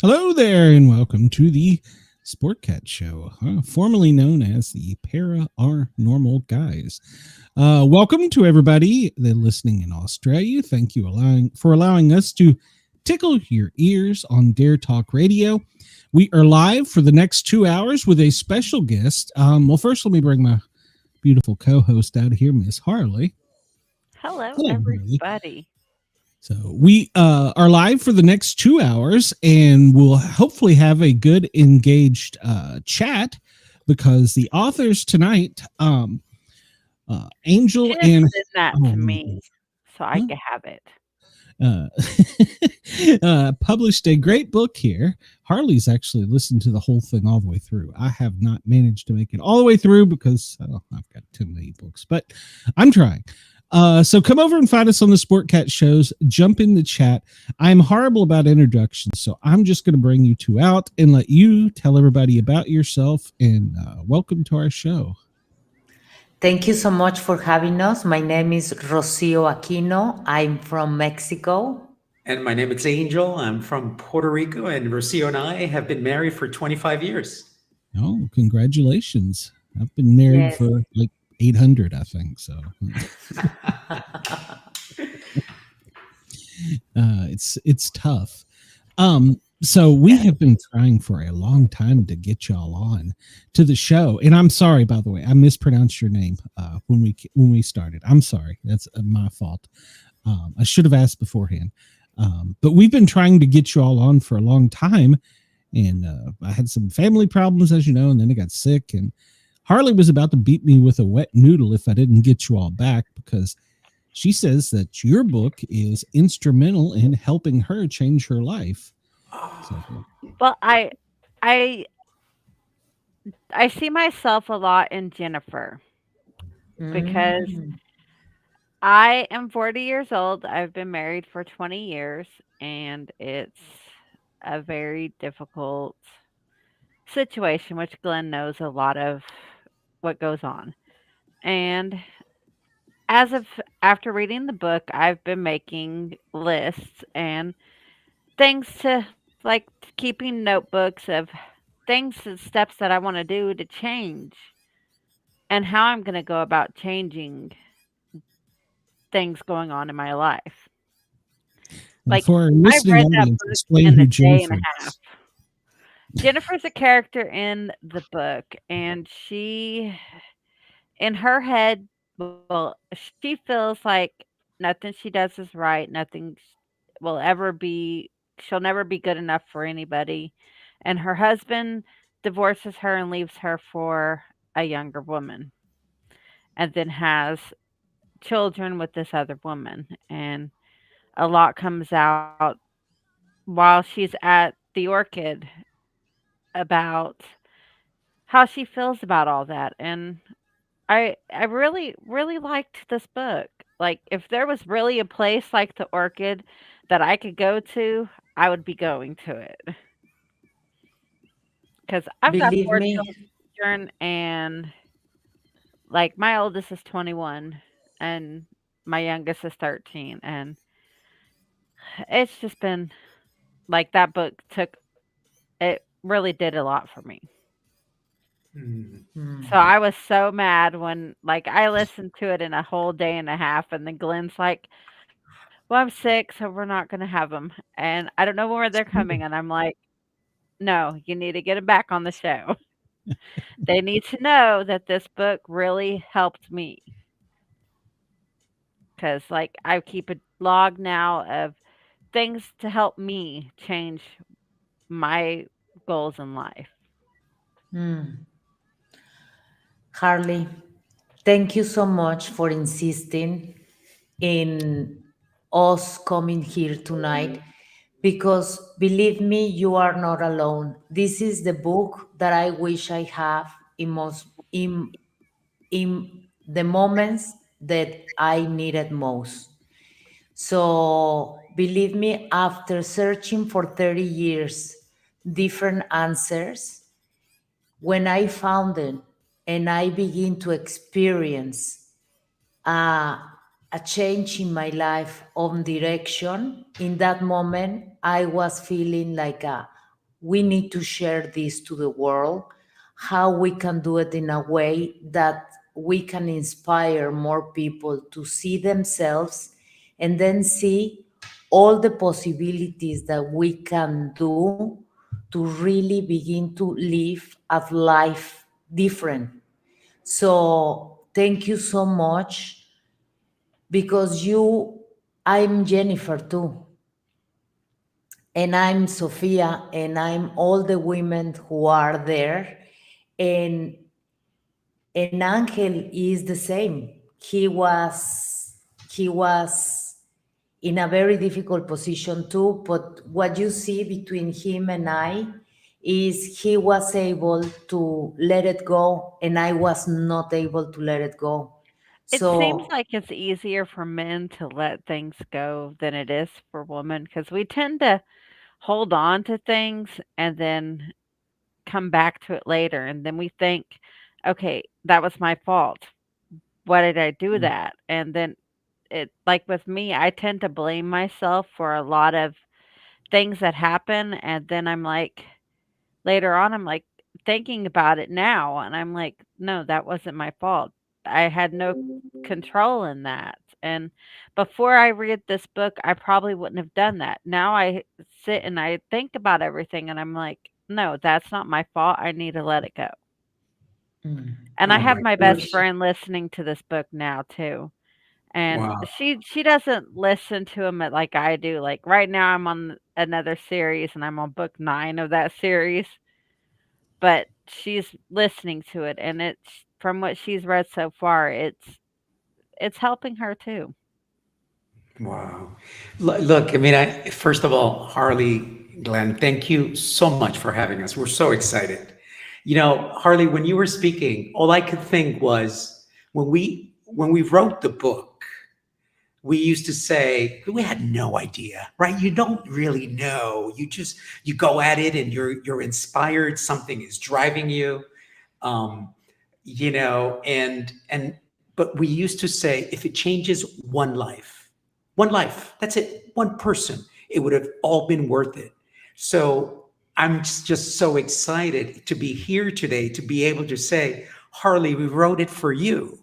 Hello there, and welcome to the Sportcat Show, formerly known as the Paranormal Guys. Welcome to everybody that listening in Australia. Thank you for allowing us to tickle your ears on Dare Talk Radio. We are live for the next 2 hours with a special guest. Well, first, let me bring my beautiful co-host out of here, Miss Harley. Hello, everybody. So we are live for the next 2 hours, and we'll hopefully have a good engaged chat because the authors tonight, Angel Just and send that to me so I can have it. Published a great book here. Harley's actually listened to the whole thing all the way through. I have not managed to make it all the way through because I've got too many books, but I'm trying. So come over and find us on the Sportcat shows. Jump in the chat. I'm horrible about introductions, so I'm just going to bring you two out and let you tell everybody about yourself, and welcome to our show. Thank you so much for having us. My name is Rocio Aquino. I'm from Mexico. And my name is Angel. I'm from Puerto Rico, and Rocio and I have been married for 25 years. Oh, congratulations. I've been married for like 800, I think. So it's tough. So we have been trying for a long time to get y'all on to the show. And I'm sorry, by the way, I mispronounced your name when we started. I'm sorry. That's my fault. I should have asked beforehand. But we've been trying to get you all on for a long time. And I had some family problems, as you know, and then I got sick, and Harley was about to beat me with a wet noodle if I didn't get you all back, because she says that your book is instrumental in helping her change her life. So. Well, I see myself a lot in Jennifer because I am 40 years old. I've been married for 20 years, and it's a very difficult situation, which Glenn knows a lot of what goes on. And after reading the book, I've been making lists and things to, like, keeping notebooks of things and steps that I want to do to change and how I'm going to go about changing things going on in my life. Like, for our I read that audience, book explain in who a day and Jennifer a half. Jennifer's a character in the book, and she, in her head, well, she feels like nothing she does is right. Nothing will ever be, she'll never be good enough for anybody. And her husband divorces her and leaves her for a younger woman, and then has children with this other woman. And a lot comes out while she's at the Orchid about how she feels about all that. And I really, really liked this book. Like, if there was really a place like the Orchid that I could go to, I would be going to it. Because I've got Believe 4 me, children, and, like, my oldest is 21, and my youngest is 13, and it's just been, like, that book it really did a lot for me. Mm. So I was so mad when, like, I listened to it in a whole day and a half, and then Glenn's like, "Well, I'm sick, so we're not gonna have them, and I don't know where they're coming." And I'm like, "No, you need to get them back on the show. They need to know that this book really helped me, because like, I keep a log now of things to help me change my goals in life." Harley, thank you so much for insisting in us coming here tonight because believe me, you are not alone. This is the book that I wish I have in the moments that I needed most. So believe me, after searching for 30 years, different answers, when I found it and I begin to experience uh, a change in my life on direction, in that moment, I was feeling like we need to share this to the world, how we can do it in a way that we can inspire more people to see themselves and then see all the possibilities that we can do to really begin to live a life different. So thank you so much because I'm Jennifer too, and I'm Sophia, and I'm all the women who are there, and Angel is the same. He was in a very difficult position too, but what you see between him and I is he was able to let it go, and I was not able to let it go. It seems So like it's easier for men to let things go than it is for women, because we tend to hold on to things and then come back to it later, and then we think, "Okay, that was my fault. Why did I do that?" And then like with me, I tend to blame myself for a lot of things that happen, and then I'm like later on, I'm like thinking about it now, and I'm like, "No, that wasn't my fault. I had no control in that." And before I read this book, I probably wouldn't have done that. Now I sit and I think about everything, and I'm like, "No, that's not my fault. I need to let it go." mm, And I Oh have my my best gosh. friend listening to this book now too. And Wow. she doesn't listen to them like I do. Like right now I'm on another series and I'm on book 9 of that series, but she's listening to it, and it's from what she's read so far, it's helping her too. Wow. Look, I mean, first of all, Harley, Glenn, thank you so much for having us. We're so excited. Harley, when you were speaking, all I could think was when we wrote the book, we used to say we had no idea, right? You don't really know. You go at it and you're inspired. Something is driving you. Um, and but we used to say if it changes one life, that's it, one person, it would have all been worth it. So I'm just so excited to be here today to be able to say, Harley, we wrote it for you,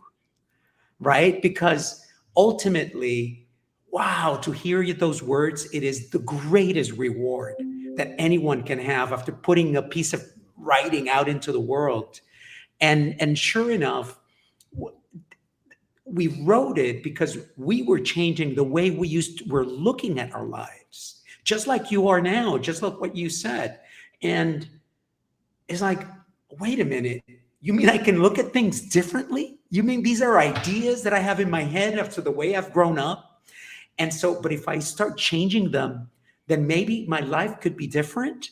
right? Because ultimately, wow, to hear those words, it is the greatest reward that anyone can have after putting a piece of writing out into the world. And sure enough, we wrote it because we were changing the way we're looking at our lives, just like you are now, just like what you said. And it's like, wait a minute, you mean I can look at things differently? You mean these are ideas that I have in my head after the way I've grown up? And so, but if I start changing them, then maybe my life could be different.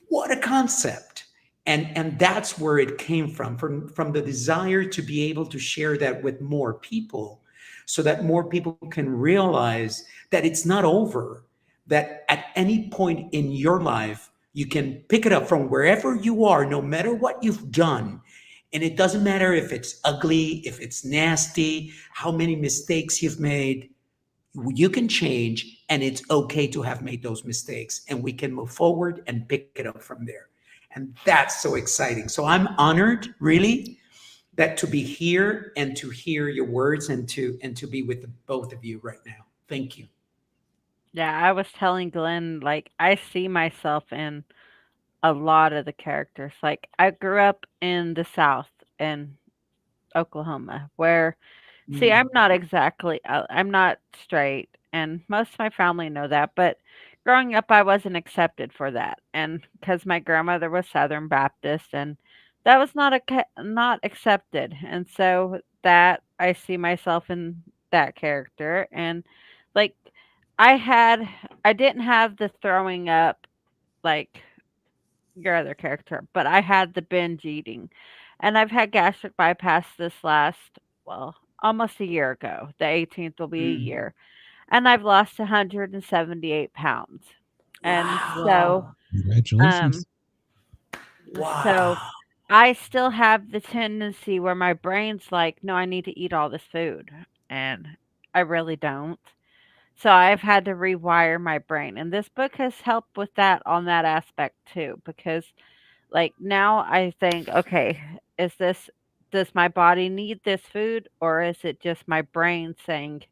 What a concept. And that's where it came from the desire to be able to share that with more people, so that more people can realize that it's not over, that at any point in your life you can pick it up from wherever you are, no matter what you've done. And it doesn't matter if it's ugly, if it's nasty, how many mistakes you've made. You can change, and it's okay to have made those mistakes, and we can move forward and pick it up from there. And that's so exciting. So I'm honored, really, that to be here and to hear your words and to be with the both of you right now. Thank you. Yeah, I was telling Glenn, like, I see myself in a lot of the characters. Like, I grew up in the South in Oklahoma, where, see, I'm Mm. not exactly, I'm not straight, and most of my family know that, but growing up, I wasn't accepted for that. And because my grandmother was Southern Baptist, and that was not accepted. And so that I see myself in that character. And like, I had, I didn't have the throwing up like your other character, but I had the binge eating. And I've had gastric bypass this last, well, almost a year ago. The 18th will be a Mm. year. And I've lost 178 pounds. And Wow. so, Wow. um, Congratulations. so Wow. I still have the tendency where my brain's like, no, I need to eat all this food. And I really don't. So I've had to rewire my brain. And this book has helped with that on that aspect too, because like now I think, okay, is this, does my body need this food, or is it just my brain saying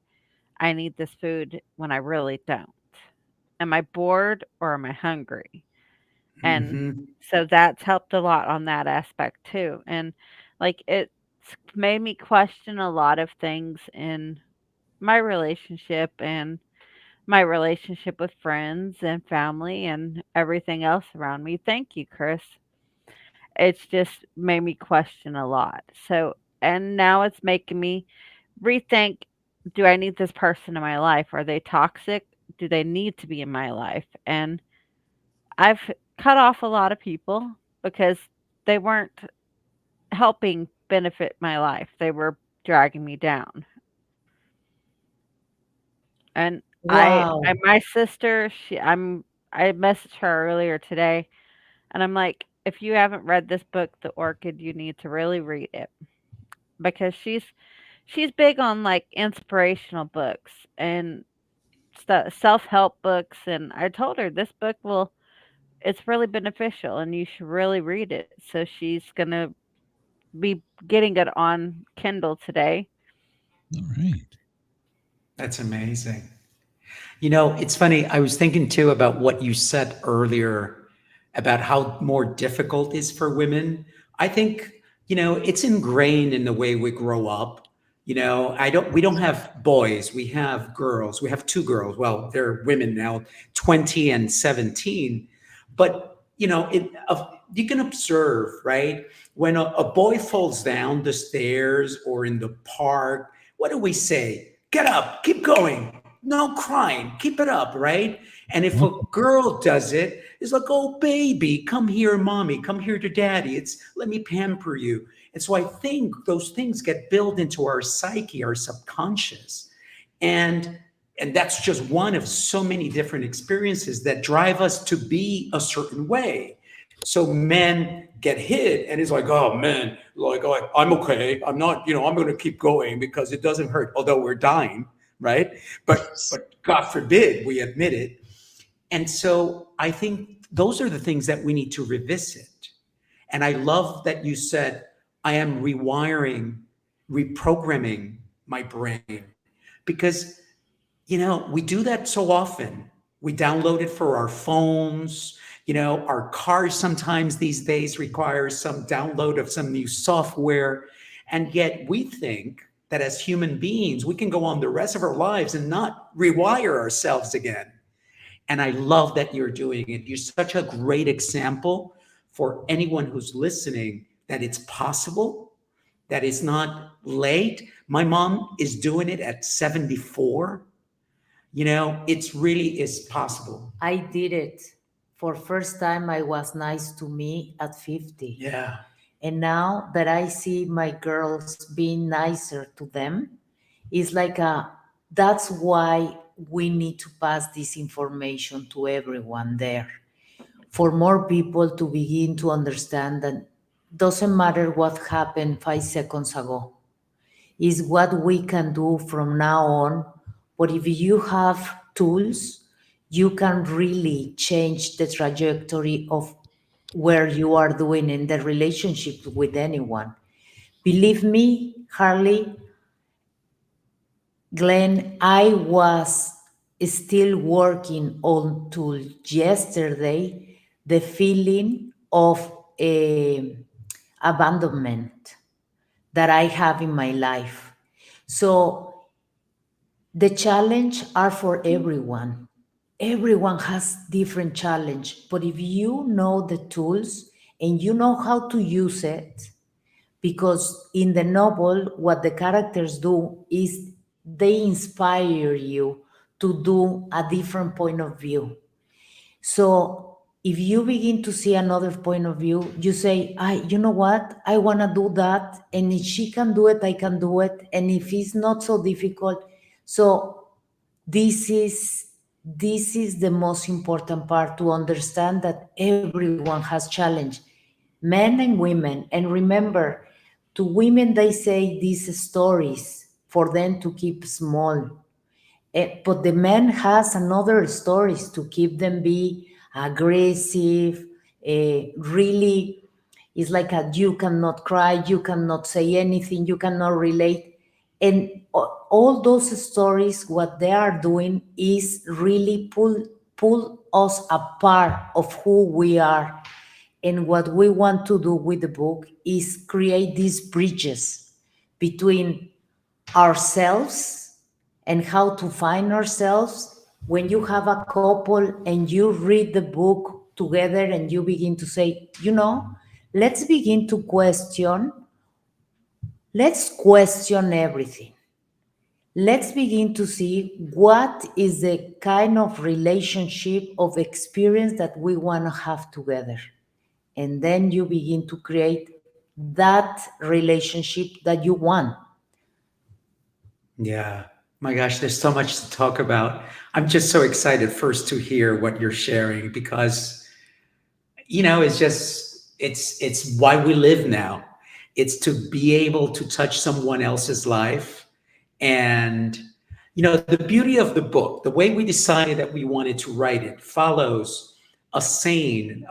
I need this food when I really don't? Am I bored or am I hungry? And Hmm. so that's helped a lot on that aspect too. And like it's made me question a lot of things in my relationship and my relationship with friends and family and everything else around me. Thank you, Chris. It's just made me question a lot. So, and now it's making me rethink, do I need this person in my life? Are they toxic? Do they need to be in my life? And I've cut off a lot of people because they weren't helping benefit my life. They were dragging me down. And I Wow. my sister, I messaged her earlier today and I'm like, if you haven't read this book, The Orchid, you need to really read it because she's big on like inspirational books and self-help books, and I told her this book will, it's really beneficial and you should really read it. So she's going to be getting it on Kindle today. All right. That's amazing. It's funny. I was thinking too about what you said earlier about how more difficult is for women. I think, it's ingrained in the way we grow up. We don't have boys, we have girls. We have two girls. Well, they're women now, 20 and 17. But, you can observe, right? When a boy falls down the stairs or in the park, what do we say? Get up, keep going. No crying, keep it up, right? And if a girl does it, it's like, oh, baby, come here, mommy, come here to daddy. It's let me pamper you. And so I think those things get built into our psyche, our subconscious. And and that's just one of so many different experiences that drive us to be a certain way. So men get hit and it's like, oh man, like, oh, I'm okay. I'm not, I'm going to keep going because it doesn't hurt, although we're dying, right? But God forbid we admit it. And so I think those are the things that we need to revisit. And I love that you said, I am rewiring, reprogramming my brain because, we do that so often. We download it for our phones. Our cars sometimes these days require some download of some new software. And yet we think that as human beings, we can go on the rest of our lives and not rewire ourselves again. And I love that you're doing it. You're such a great example for anyone who's listening that it's possible, that it's not late. My mom is doing it at 74. It's really is possible. I did it. For first time I was nice to me at 50. Yeah. And now that I see my girls being nicer to them, it's like that's why we need to pass this information to everyone there. For more people to begin to understand that doesn't matter what happened 5 seconds ago, is what we can do from now on. But if you have tools, you can really change the trajectory of where you are doing in the relationship with anyone. Believe me, Harley, Glenn, I was still working until yesterday the feeling of abandonment that I have in my life. So the challenge are for everyone. Everyone has different challenge, but if you know the tools and you know how to use it, because in the novel what the characters do is they inspire you to do a different point of view. So if you begin to see another point of view, you say, I, you know what, I want to do that, and if she can do it, I can do it, and if it's not so difficult. So this is this is the most important part, to understand that everyone has challenge, men and women. And remember, to women they say these stories for them to keep small. But the man has another stories to keep them be aggressive. Really, it's like a, you cannot cry, you cannot say anything, you cannot relate. And all those stories, what they are doing is really pull us apart of who we are. And what we want to do with the book is create these bridges between ourselves and how to find ourselves. When you have a couple and you read the book together and you begin to say, let's begin to question, let's question everything. Let's begin to see what is the kind of relationship of experience that we want to have together. And then you begin to create that relationship that you want. Yeah. My gosh, there's so much to talk about. I'm just so excited first to hear what you're sharing because it's why we live now. It's to be able to touch someone else's life. And the beauty of the book, the way we decided that we wanted to write it, follows a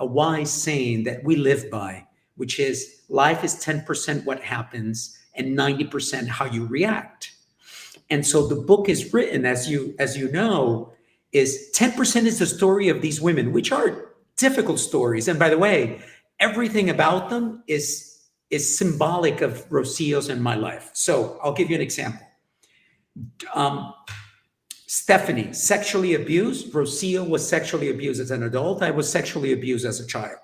wise saying that we live by, which is life is 10% what happens and 90% how you react. And so the book is written, as you know, is 10% is the story of these women, which are difficult stories. And by the way, everything about them is symbolic of Rocio's and my life. So I'll give you an example. Um, Stephanie, sexually abused. Rocio was sexually abused as an adult. I was sexually abused as a child,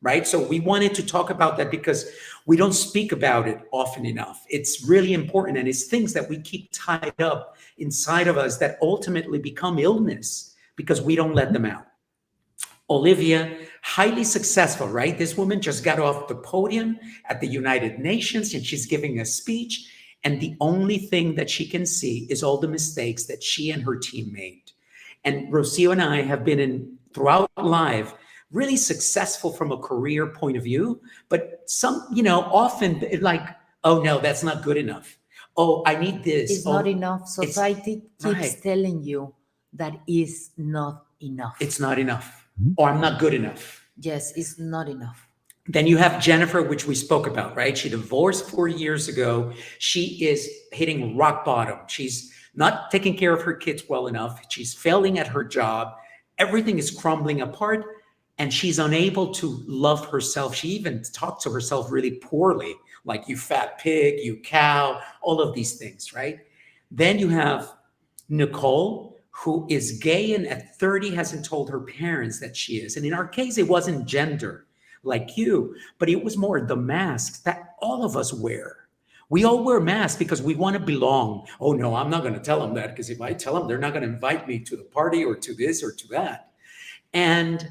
right? So we wanted to talk about that because we don't speak about it often enough. It's really important, and it's things that we keep tied up inside of us that ultimately become illness because we don't let them out. Olivia, highly successful, right? This woman just got off the podium at the United Nations and she's giving a speech. And the only thing that she can see is all the mistakes that she and her team made. And Rocio and I have been in throughout life really successful from a career point of view, but often like, oh no, that's not good enough. Oh, I need this. It's not enough. Society keeps right. telling you that is not enough. It's not enough. Or I'm not good enough. Yes, it's not enough. Then you have Jennifer, which we spoke about, right? She divorced 4 years ago. She is hitting rock bottom. She's not taking care of her kids well enough. She's failing at her job. Everything is crumbling apart, and she's unable to love herself. She even talks to herself really poorly, like you fat pig, you cow, all of these things, right? Then you have Nicole, who is gay and at 30 hasn't told her parents that she is. And in our case, it wasn't gender like you, but it was more the masks that all of us wear. We all wear masks because we want to belong. Oh no, I'm not going to tell them that, because if I tell them, they're not going to invite me to the party or to this or to that. And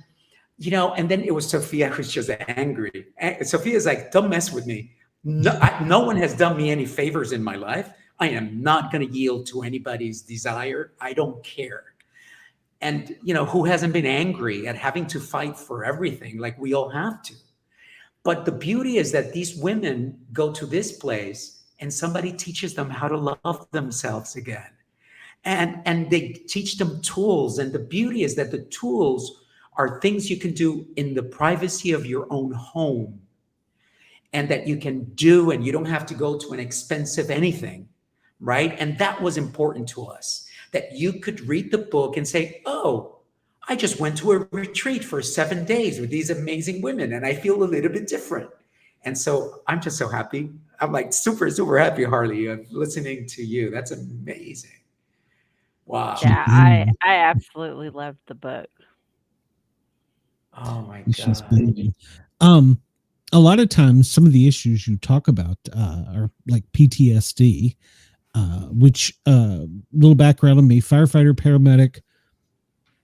and then it was Sophia who's just angry. Sophia's like, don't mess with me. No one has done me any favors in my life. I am not going to yield to anybody's desire. I don't care. And, who hasn't been angry at having to fight for everything like we all have to? But the beauty is that these women go to this place and somebody teaches them how to love themselves again. And they teach them tools. And the beauty is that the tools are things you can do in the privacy of your own home, and that you can do, and you don't have to go to an expensive anything, right? And that was important to us, that you could read the book and say, oh, I just went to a retreat for 7 days with these amazing women and I feel a little bit different. And so I'm just so happy. I'm like super, super happy, Harley, of listening to you. That's amazing. Wow. Yeah, I absolutely loved the book. Oh my She's God. building. Um, a lot of times, some of the issues you talk about are like PTSD, which little background on me: firefighter, paramedic,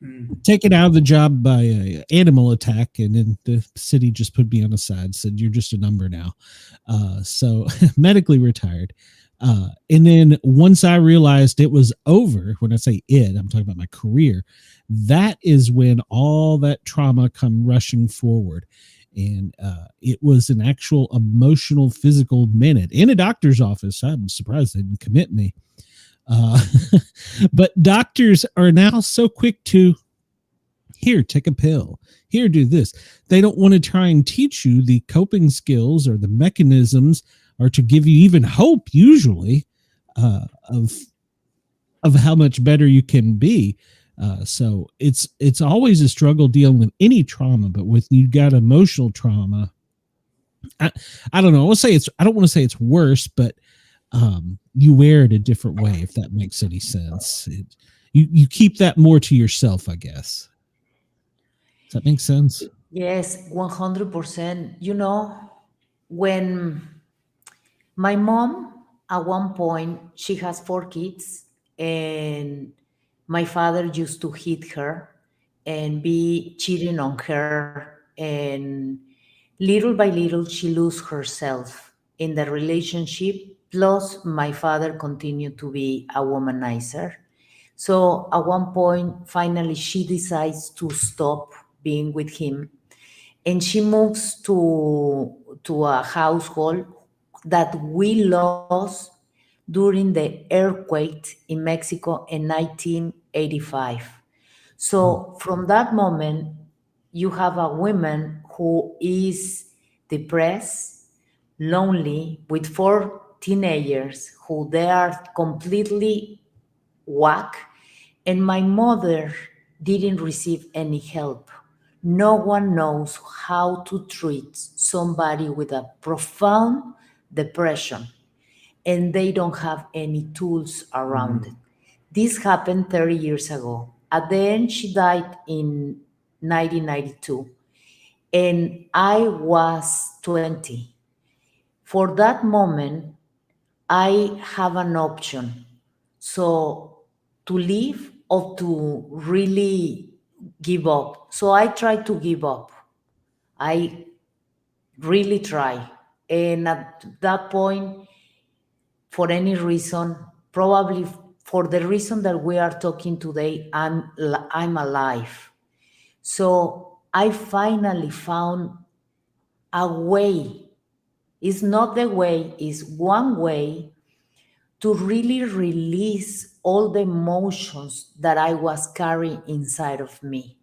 Mm. taken out of the job by a animal attack, and then the city just put me on the side, said you're just a number now. So medically retired. And then once I realized it was over, when I say it, I'm talking about my career. That is when all that trauma come rushing forward. And it was an actual emotional, physical minute in a doctor's office. I'm surprised they didn't commit me. Uh, but doctors are now so quick to, here, take a pill, here, do this. They don't want to try and teach you the coping skills or the mechanisms, or to give you even hope, usually, of how much better you can be. So it's always a struggle dealing with any trauma, but with you got emotional trauma, I don't know. I don't want to say it's worse, but you wear it a different way, if that makes any sense. You keep that more to yourself, I guess. Does that make sense? Yes, 100%. You know, when my mom, at one point, she has 4 kids, and my father used to hit her and be cheating on her. And little by little, she lose herself in the relationship. Plus, my father continued to be a womanizer. So at one point, finally, she decides to stop being with him, and she moves to a household that we lost during the earthquake in Mexico in 1985. So from that moment, you have a woman who is depressed, lonely, with 4 teenagers who they are completely whack, and my mother didn't receive any help. No one knows how to treat somebody with a profound depression, and they don't have any tools around it. This happened 30 years ago. At the end, she died in 1992, and I was 20. For that moment, I have an option. So to leave or to really give up. So I try to give up. I really try. And at that point, for any reason, probably for the reason that we are talking today, I'm alive. So I finally found a way. It's not the way, it's one way to really release all the emotions that I was carrying inside of me.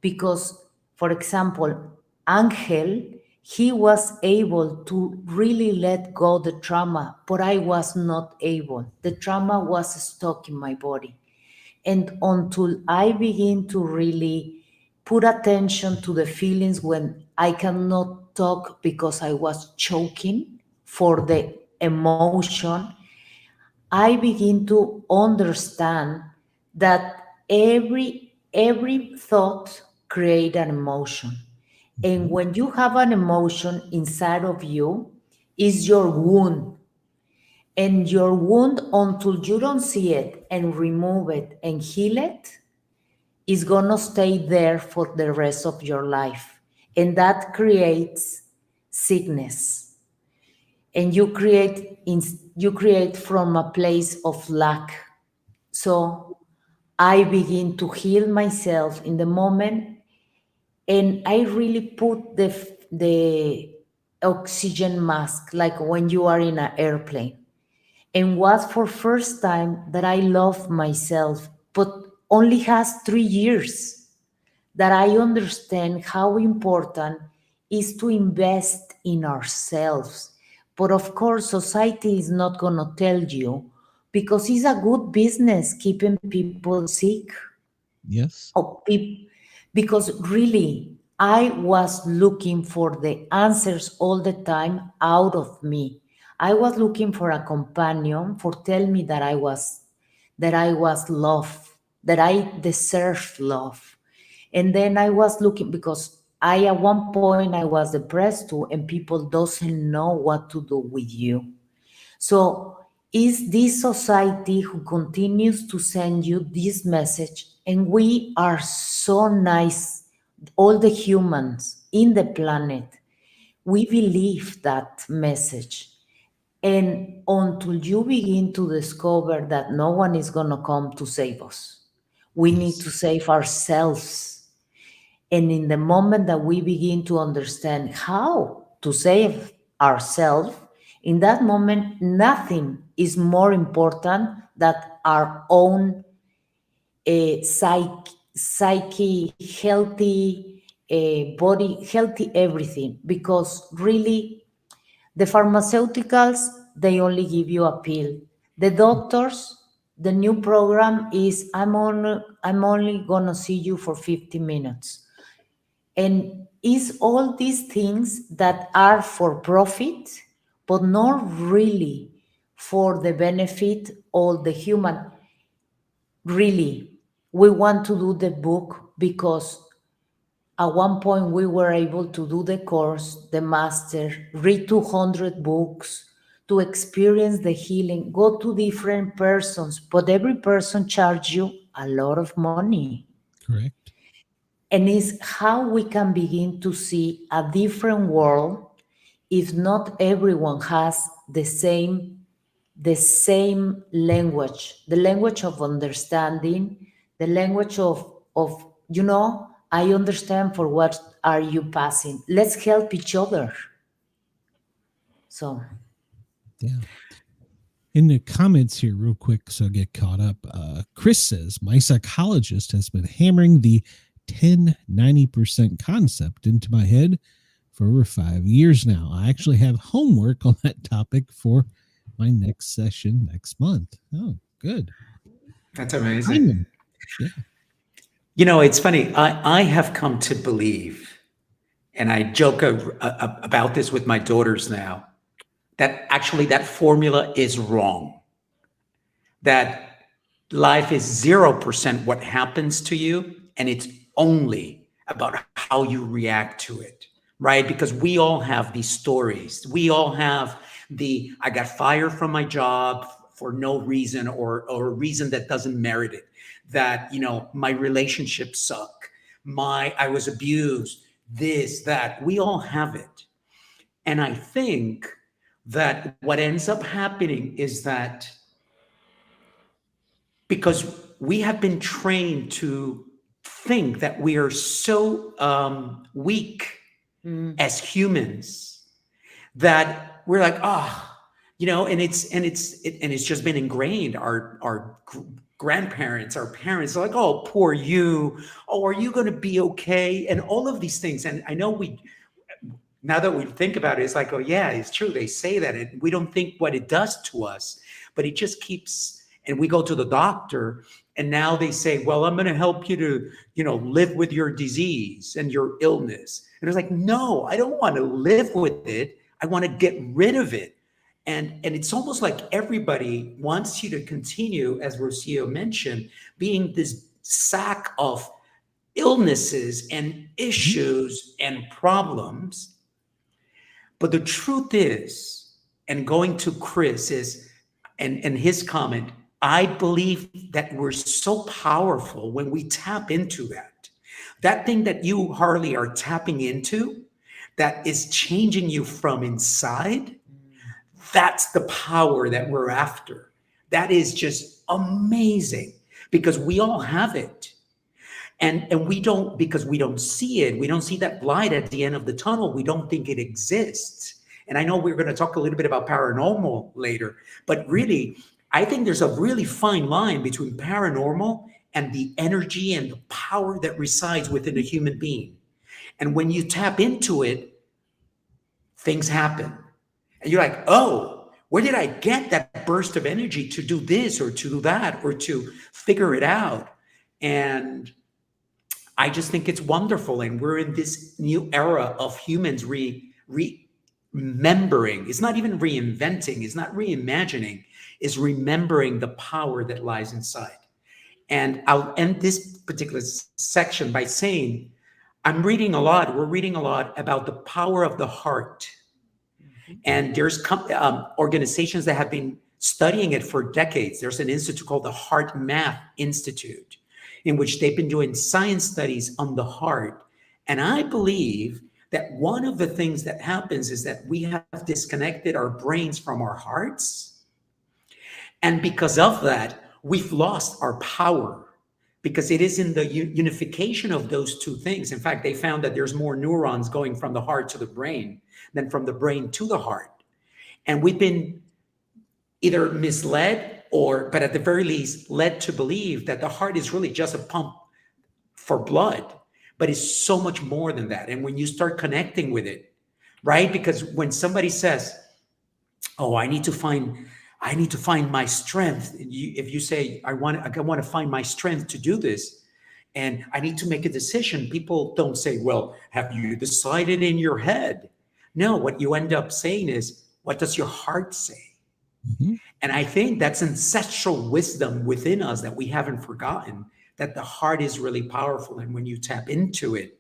Because, for example, Angel, he was able to really let go the trauma, but I was not able. The trauma was stuck in my body. And until I begin to really put attention to the feelings when I cannot talk because I was choking for the emotion, I begin to understand that every thought create an emotion. And when you have an emotion inside of you, is your wound. And your wound, until you don't see it and remove it and heal it, is gonna stay there for the rest of your life. And that creates sickness. And you create from a place of lack. So I begin to heal myself in the moment, and I really put the oxygen mask like when you are in an airplane. And was for first time that I love myself, but only has 3 years. that I understand how important is to invest in ourselves. But of course, society is not going to tell you because it's a good business keeping people sick. Yes. Or because really, I was looking for the answers all the time out of me. I was looking for a companion for tell me that I was loved, that I deserved love. And then I was looking because I at one point I was depressed too, and people doesn't know what to do with you. So is this society who continues to send you this message, and we are so nice, all the humans in the planet, we believe that message. And until you begin to discover that no one is going to come to save us, we need Yes. to save ourselves. And in the moment that we begin to understand how to save ourselves, in that moment, nothing is more important than our own psyche, healthy body, healthy everything. Because really, the pharmaceuticals, they only give you a pill. The doctors, the new program is I'm only gonna see you for 50 minutes. And is all these things that are for profit, but not really for the benefit of the human. Really, we want to do the book because at one point we were able to do the course, the master, read 200 books to experience the healing, go to different persons, but every person charge you a lot of money. Correct. And it's how we can begin to see a different world if not everyone has the same language, the language of understanding, the language of I understand for what are you passing. Let's help each other. So Yeah. In the comments here, real quick, so I get caught up. Chris says, my psychologist has been hammering the 10-90% concept into my head for over 5 years now. I actually have homework on that topic for my next session next month. Oh, good. That's amazing. Timing. Yeah. You know, it's funny. I have come to believe, and I joke about this with my daughters now, that actually that formula is wrong. That life is 0% what happens to you, and it's only about how you react to it, right? Because we all have these stories. We all have I got fired from my job for no reason, or a reason that doesn't merit it. That, my relationships suck. I was abused, this, that. We all have it. And I think that what ends up happening is that because we have been trained to think that we are so weak as humans that we're like, and it's just been ingrained. Our grandparents, our parents are like, oh, poor you. Oh, are you going to be okay? And all of these things. And I know now that we think about it, it's like, oh yeah, it's true. They say that, and we don't think what it does to us, but it just keeps. And we go to the doctor, and now they say, well, I'm going to help you to, live with your disease and your illness. And it's like, no, I don't want to live with it. I want to get rid of it. And it's almost like everybody wants you to continue, as Rocio mentioned, being this sack of illnesses and issues and problems. But the truth is, and going to Chris is, and his comment, I believe that we're so powerful when we tap into that. That thing that you, Harley, are tapping into, that is changing you from inside, that's the power that we're after. That is just amazing because we all have it. And we don't, because we don't see it, we don't see that light at the end of the tunnel, we don't think it exists. And I know we're going to talk a little bit about paranormal later, but really, I think there's a really fine line between paranormal and the energy and the power that resides within a human being. And when you tap into it, things happen. And you're like, oh, where did I get that burst of energy to do this or to do that or to figure it out? And I just think it's wonderful. And we're in this new era of humans remembering. It's not even reinventing, it's not reimagining, it's remembering the power that lies inside. And I'll end this particular section by saying, we're reading a lot about the power of the heart. And there's organizations that have been studying it for decades. There's an institute called the Heart Math Institute, in which they've been doing science studies on the heart. And I believe that one of the things that happens is that we have disconnected our brains from our hearts. And because of that, we've lost our power, because it is in the unification of those two things. In fact, they found that there's more neurons going from the heart to the brain than from the brain to the heart. And we've been either misled but at the very least, led to believe that the heart is really just a pump for blood, but it's so much more than that. And when you start connecting with it, right? Because when somebody says, oh, I need to find my strength. If you say, I want to find my strength to do this, and I need to make a decision, people don't say, well, have you decided in your head? No, what you end up saying is, what does your heart say? Mhm. And I think that's ancestral wisdom within us that we haven't forgotten, that the heart is really powerful. And when you tap into it,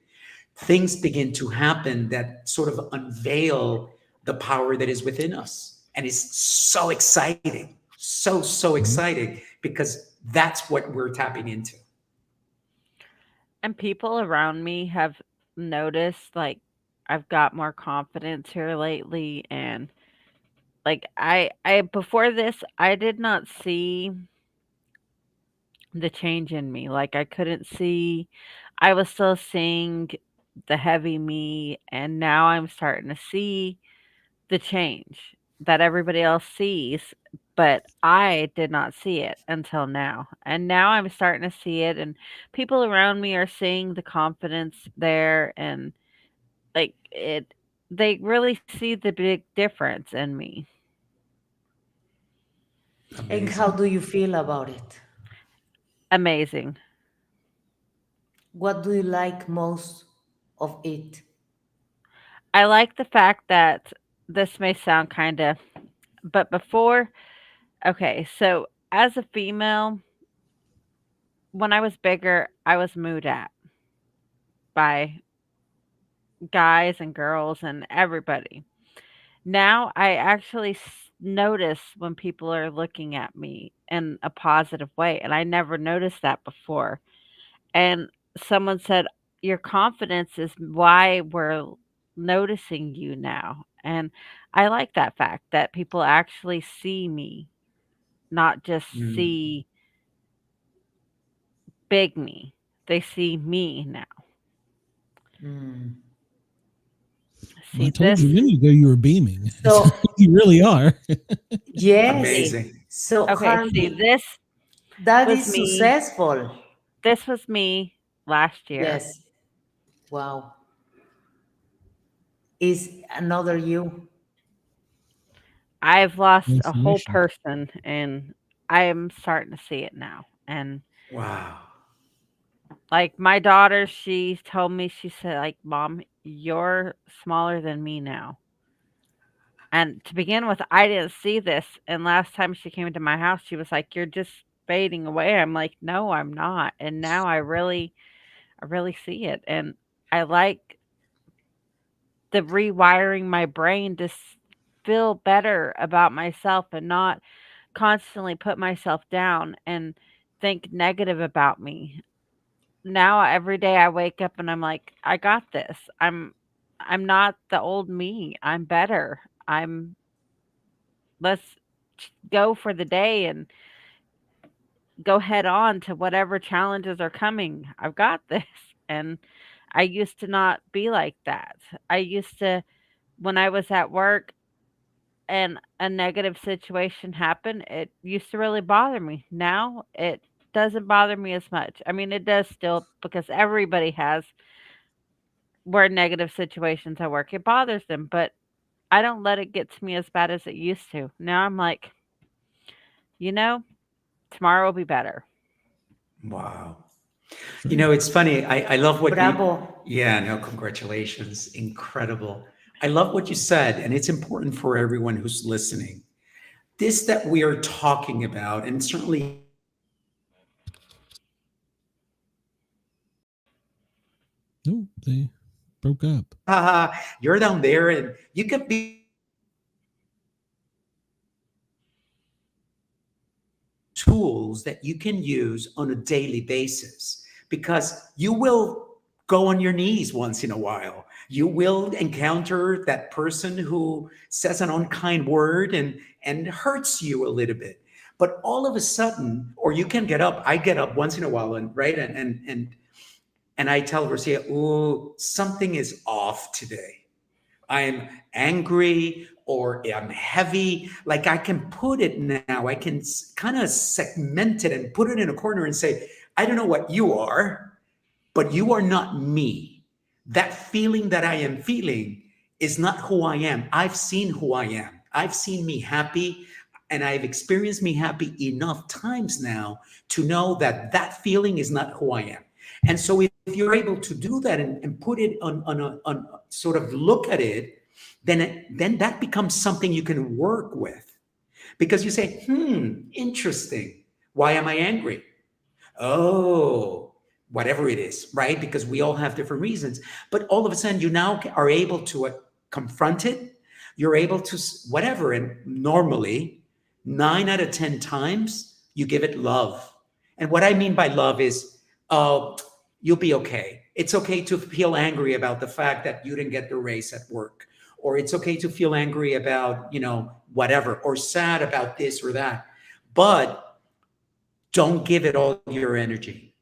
things begin to happen that sort of unveil the power that is within us. And it's so exciting, so Mhm. exciting, because that's what we're tapping into. And people around me have noticed like I've got more confidence here lately, and like I before this I did not see the change in me. Like I couldn't see, I was still seeing the heavy me, and now I'm starting to see the change that everybody else sees, but I did not see it until now. And now I'm starting to see it, and people around me are seeing the confidence there, and like it, they really see the big difference in me. And how Amazing. do you feel about it? Amazing. What do you like most of it? I like the fact that this may sound kind of, but before, okay, so as a female, when I was bigger, I was moved at by guys and girls and everybody. Now I actually notice when people are looking at me in a positive way, and I never noticed that before. And someone said, your confidence is why we're noticing you now. And I like that fact that people actually see me, not just Mm. see big me. They see me now. Mm. Well, I See told you this? a minute ago you were beaming. So, You really are. yes. See. Amazing. So, Okay, see Harvey, this that was is me. successful. This was me last year. Yes. Wow. Is another you. I've lost a whole Transformation. person, and I'm starting to see it now. And Wow. like my daughter, she told me, she said, like, Mom, you're smaller than me now. And to begin with, I didn't see this. And last time she came into my house, she was like, you're just fading away. I'm like, no, I'm not. And now I really see it. And I like the rewiring my brain to feel better about myself and not constantly put myself down and think negative about me. Now every day I wake up and I'm like, I got this. I'm not the old me. I'm better. I'm let's go for the day and go head on to whatever challenges are coming. I've got this. And I used to not be like that. I used to, when I was at work and a negative situation happened, it used to really bother me. Now it doesn't bother me as much. I mean, it does still because everybody has where negative situations at work. It bothers them, but I don't let it get to me as bad as it used to. Now I'm like, you know, tomorrow will be better. Wow. You Sure. know, it's funny. I love what you, Bravo. yeah, no, congratulations. Incredible. I love what you said, and it's important for everyone who's listening. This that we are talking about, and certainly No, they broke up. you're down there and you can be tools that you can use on a daily basis because you will go on your knees once in a while. You will encounter that person who says an unkind word and hurts you a little bit. But all of a sudden, or you can get up. I get up once in a while, and right, and I tell Rocio, "Oh, something is off today. I'm angry or I'm heavy." Like I can put it now, I can kind of segment it and put it in a corner and say, I don't know what you are, but you are not me. That feeling that I am feeling is not who I am. I've seen who I am. I've seen me happy and I've experienced me happy enough times now to know that that feeling is not who I am. And so if you're able to do that and put it on sort of look at it, then that becomes something you can work with because you say, interesting. Why am I angry? Oh, whatever it is, right? Because we all have different reasons. But all of a sudden, you now are able to confront it. You're able to, whatever. And normally, 9 out of 10 times, you give it love. And what I mean by love is, oh, you'll be okay. It's okay to feel angry about the fact that you didn't get the raise at work. Or it's okay to feel angry about, whatever, or sad about this or that. But don't give it all your energy.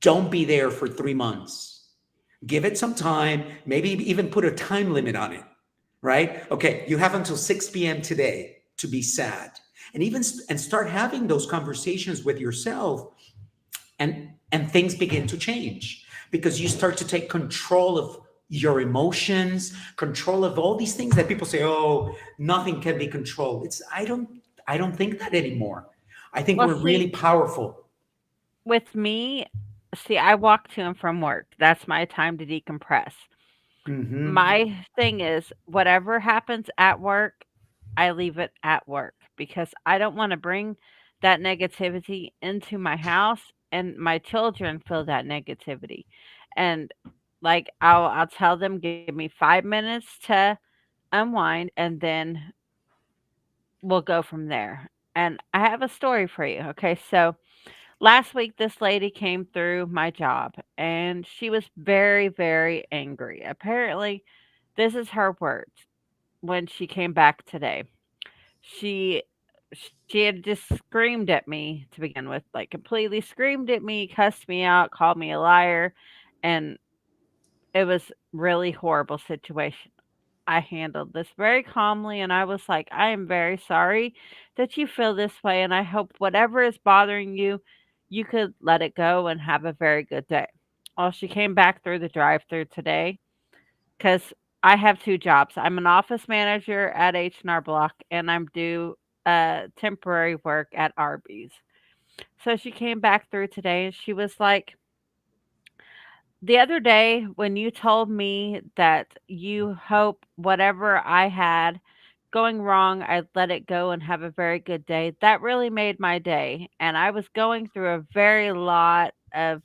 Don't be there for 3 months. Give it some time, maybe even put a time limit on it, right? Okay, you have until 6 p.m. today to be sad. And even and start having those conversations with yourself and things begin to change because you start to take control of your emotions, control of all these things that people say, oh, nothing can be controlled. I don't think that anymore. I think Well, we're really see, powerful. with me, see, I walk to and from work. That's my time to decompress. Hmm. My thing is, whatever happens at work, I leave it at work because I don't want to bring that negativity into my house and my children feel that negativity. And like I'll tell them, give me 5 minutes to unwind, and then we'll go from there. And I have a story for you. Okay, so last week this lady came through my job and she was very, very angry. Apparently, this is her words when she came back today. She she had just screamed at me to begin with, like completely screamed at me, cussed me out, called me a liar, and it was really horrible situation. I handled this very calmly and I was like, I am very sorry that you feel this way and I hope whatever is bothering you, you could let it go and have a very good day. Well, she came back through the drive-through today because I have two jobs. I'm an office manager at H&R Block and I'm due temporary work at Arby's. So she came back through today and she was like, the other day when you told me that you hope whatever I had going wrong, I'd let it go and have a very good day, that really made my day. And I was going through a very lot of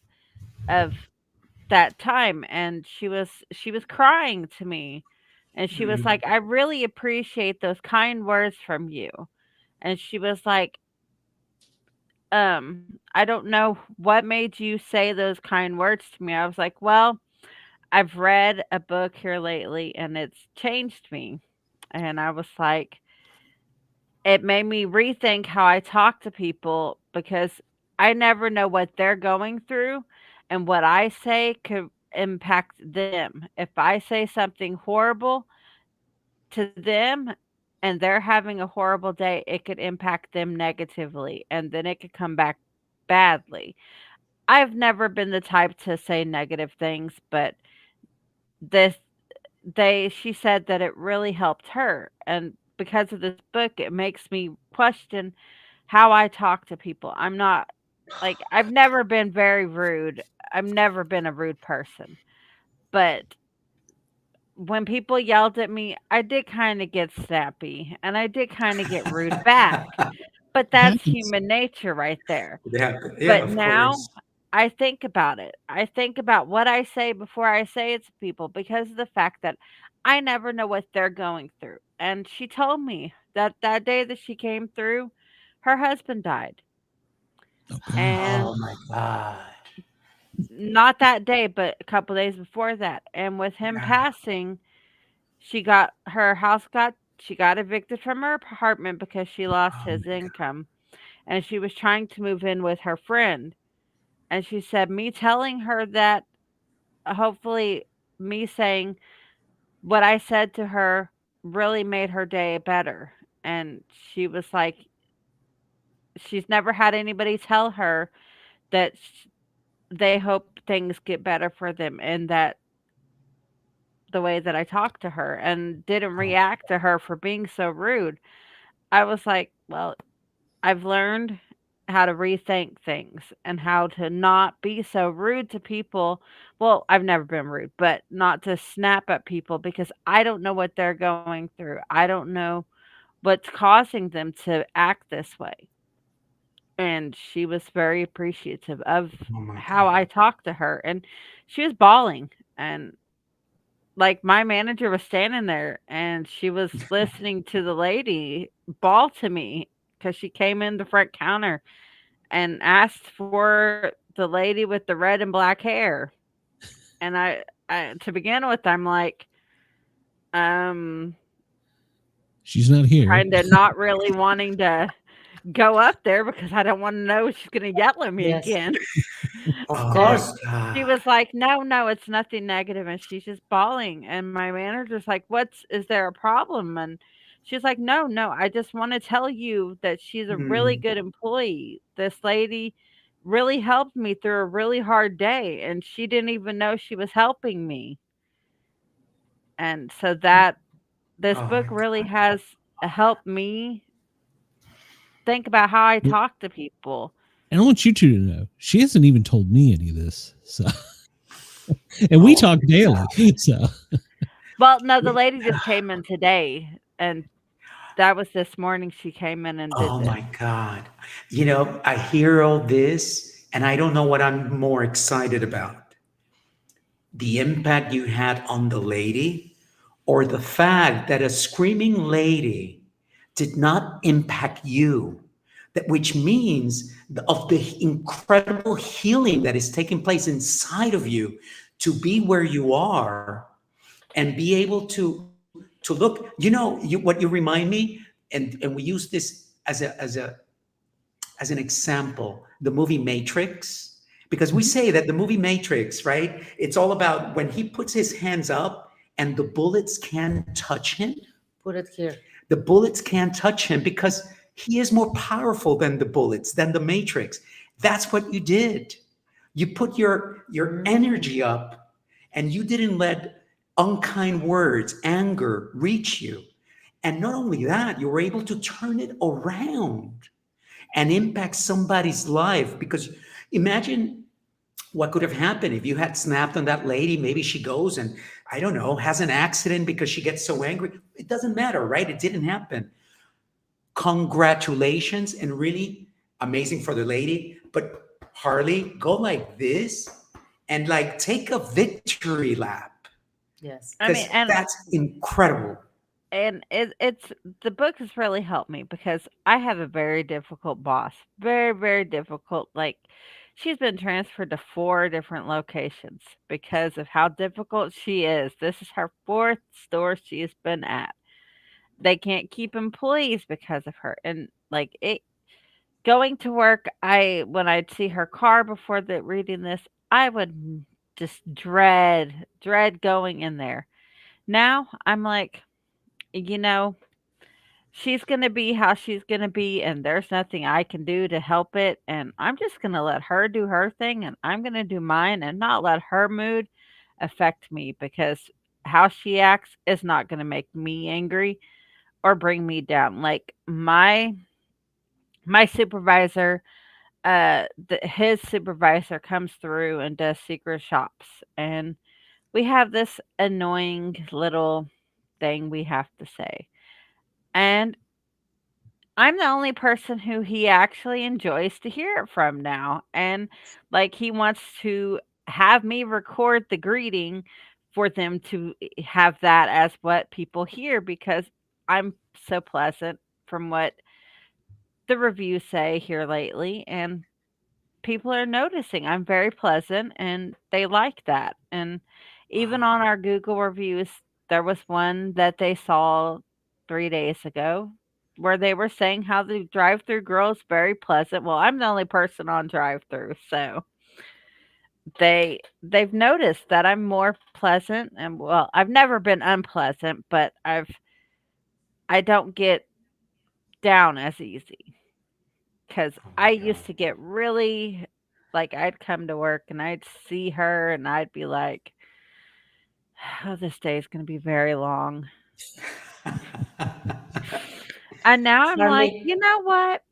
that time and she was crying to me and she was like, I really appreciate those kind words from you. And she was like, I don't know what made you say those kind words to me. I was like, well, I've read a book here lately and it's changed me. And I was like, it made me rethink how I talk to people because I never know what they're going through and what I say could impact them. If I say something horrible to them and they're having a horrible day, it could impact them negatively and then it could come back badly. I've never been the type to say negative things, but this she said that it really helped her, and because of this book, it makes me question how I talk to people. I'm not like I've never been very rude. I've never been a rude person, but when people yelled at me, I did kind of get snappy and I did kind of get rude back. But It that's happens. human nature right there. Yeah, But of now course. I think about it. I think about what I say before I say it to people because of the fact that I never know what they're going through. And she told me that that day that she came through, her husband died. Oh gosh. And Oh my God. not that day, but a couple days before that. And with him Yeah. passing, she got evicted from her apartment because she lost Oh his my income and she was trying to move in with her friend. And she said, me telling her that, hopefully, me saying what I said to her really made her day better. And she was like, she's never had anybody tell her that they hope things get better for them and that the way that I talked to her and didn't God. react to her for being so rude. I was like, well, I've learned how to rethink things and how to not be so rude to people. Well, I've never been rude, but not to snap at people because I don't know what they're going through. I don't know what's causing them to act this way. And she was very appreciative of Oh my how God. I talked to her. And she was bawling. And like my manager was standing there and she was listening to the lady bawl to me because she came in the front counter and asked for the lady with the red and black hair. And I to begin with, I'm like, um, She's not here. kind of not really wanting to go up there because I don't want to know she's going to yell at me Yes, again. of Oh my And course. she God. was like, "No, no, it's nothing negative," and she's just bawling, and my manager's like, "What's is there a problem?" And she's like, "No, no, I just wanna tell you that she's a really Hmm. good employee. This lady really helped me through a really hard day, and she didn't even know she was helping me." And so that this Oh book my really God. has helped me think about how I talk to people. And I want you two to know she hasn't even told me any of this. So, and we Oh talk my daily. God. So, Well, no, the lady just came in today, and that was this morning she came in and did Oh this. my God. I hear all this and I don't know what I'm more excited about. The impact you had on the lady or the fact that a screaming lady did not impact you. That which means of the incredible healing that is taking place inside of you to be where you are and be able to look, what you remind me, and we use this as an example, the movie Matrix, because we say that the movie Matrix, right? It's all about when he puts his hands up and the bullets can touch him. Put it here. The bullets can't touch him because he is more powerful than the bullets, than the Matrix. That's what you did. You put your Mhm. energy up and you didn't let unkind words, anger reach you. And not only that, you were able to turn it around and impact somebody's life. Because imagine what could have happened if you had snapped on that lady. Maybe she goes and, I don't know, has an accident because she gets so angry. It doesn't matter, right? It didn't happen. Congratulations, and really amazing for the lady. But Harley, go like this and like take a victory lap Yes. I mean, because that's incredible. it's the book has really helped me because I have a very difficult boss. Very, very difficult. Like she's been transferred to 4 different locations because of how difficult she is. This is her 4th store she's been at. They can't keep employees because of her. And like it going to work, I when I'd see her car before the reading this, I would just dread going in there. Now I'm like, you know, she's going to be how she's going to be, and there's nothing I can do to help it. And I'm just going to let her do her thing, and I'm going to do mine and not let her mood affect me, because how she acts is not going to make me angry or bring me down. Like my supervisor, his supervisor comes through and does secret shops, and we have this annoying little thing we have to say. And I'm the only person who he actually enjoys to hear it from now. And like he wants to have me record the greeting for them to have that as what people hear, because I'm so pleasant from what the reviews say here lately. And people are noticing I'm very pleasant and they like that. And even Wow. on our Google reviews, there was one that they saw 3 days ago where they were saying how the drive-through girl is very pleasant. Well, I'm the only person on drive-through, so they've noticed that I'm more pleasant. And well, I've never been unpleasant, but I don't get down as easy, because Oh my I God. used to get really, like, I'd come to work and I'd see her and I'd be like, "Oh, this day is gonna be very long." And now I'm like, Harley, "You know what?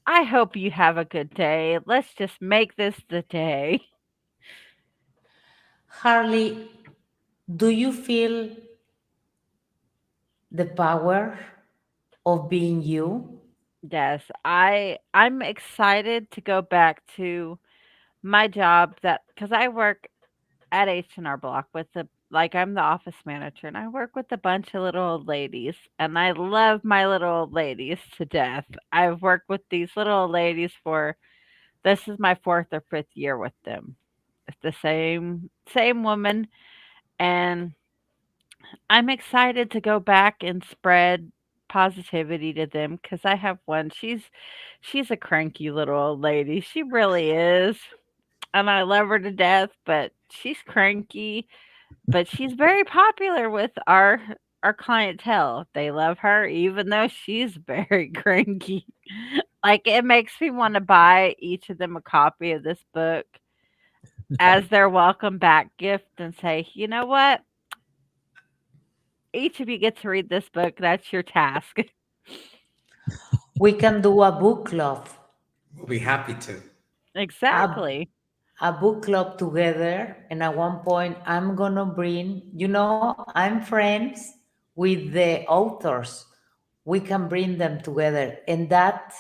I hope you have a good day. Let's just make this the day." Harley, do you feel the power of being you? Yes, I'm excited to go back to my job, that because I work at H&R Block with the, like, I'm the office manager, and I work with a bunch of little old ladies, and I love my little old ladies to death. I've worked with these little old ladies for, this is my 4th or 5th year with them. It's the same woman, and I'm excited to go back and spread positivity to them, because I have one. She's a cranky little old lady. She really is, and I love her to death, but she's cranky. But she's very popular with our clientele. They love her even though she's very cranky. Like, it makes me wanna buy each of them a copy of this book as their welcome back gift and say, "You know what? Each of you get to read this book. That's your task." We can do a book club, We'll be happy to. a, Exactly. a book club together. And at one point, I'm going to bring, I'm friends with the authors. We can bring them together. And that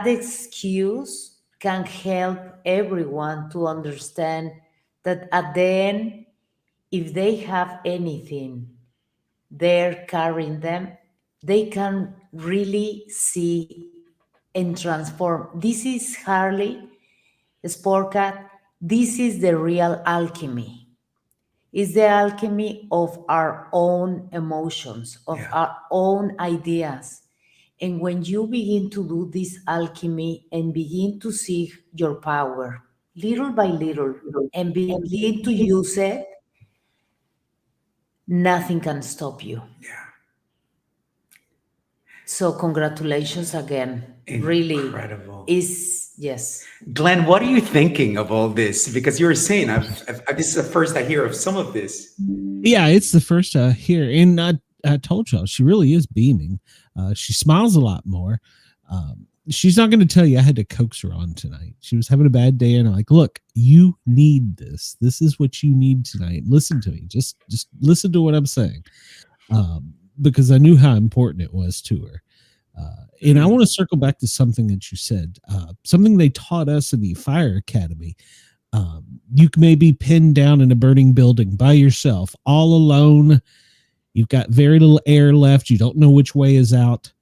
excuse can help everyone to understand that at the end, if they have anything they're carrying them, they can really see and transform. This is Harley, Sportcat. This is the real alchemy. It's the alchemy of our own emotions, of Yeah. our own ideas. And when you begin to do this alchemy and begin to see your power little by little and begin to use it, nothing can stop you. Yeah. So congratulations again. Really Incredible. is yes. Glenn, what are you thinking of all this? Because you were saying, this is the first I hear of some of this. Yeah, it's the first here, and I told y'all she really is beaming. She smiles a lot more. She's not going to tell you I had to coax her on tonight. She was having a bad day, and I'm like, look, you need this. This is what you need tonight. Listen to me. Just listen to what I'm saying, because I knew how important it was to her. And I want to circle back to something that you said, something they taught us in the fire academy. You may be pinned down in a burning building by yourself, all alone. You've got very little air left. You don't know which way is out.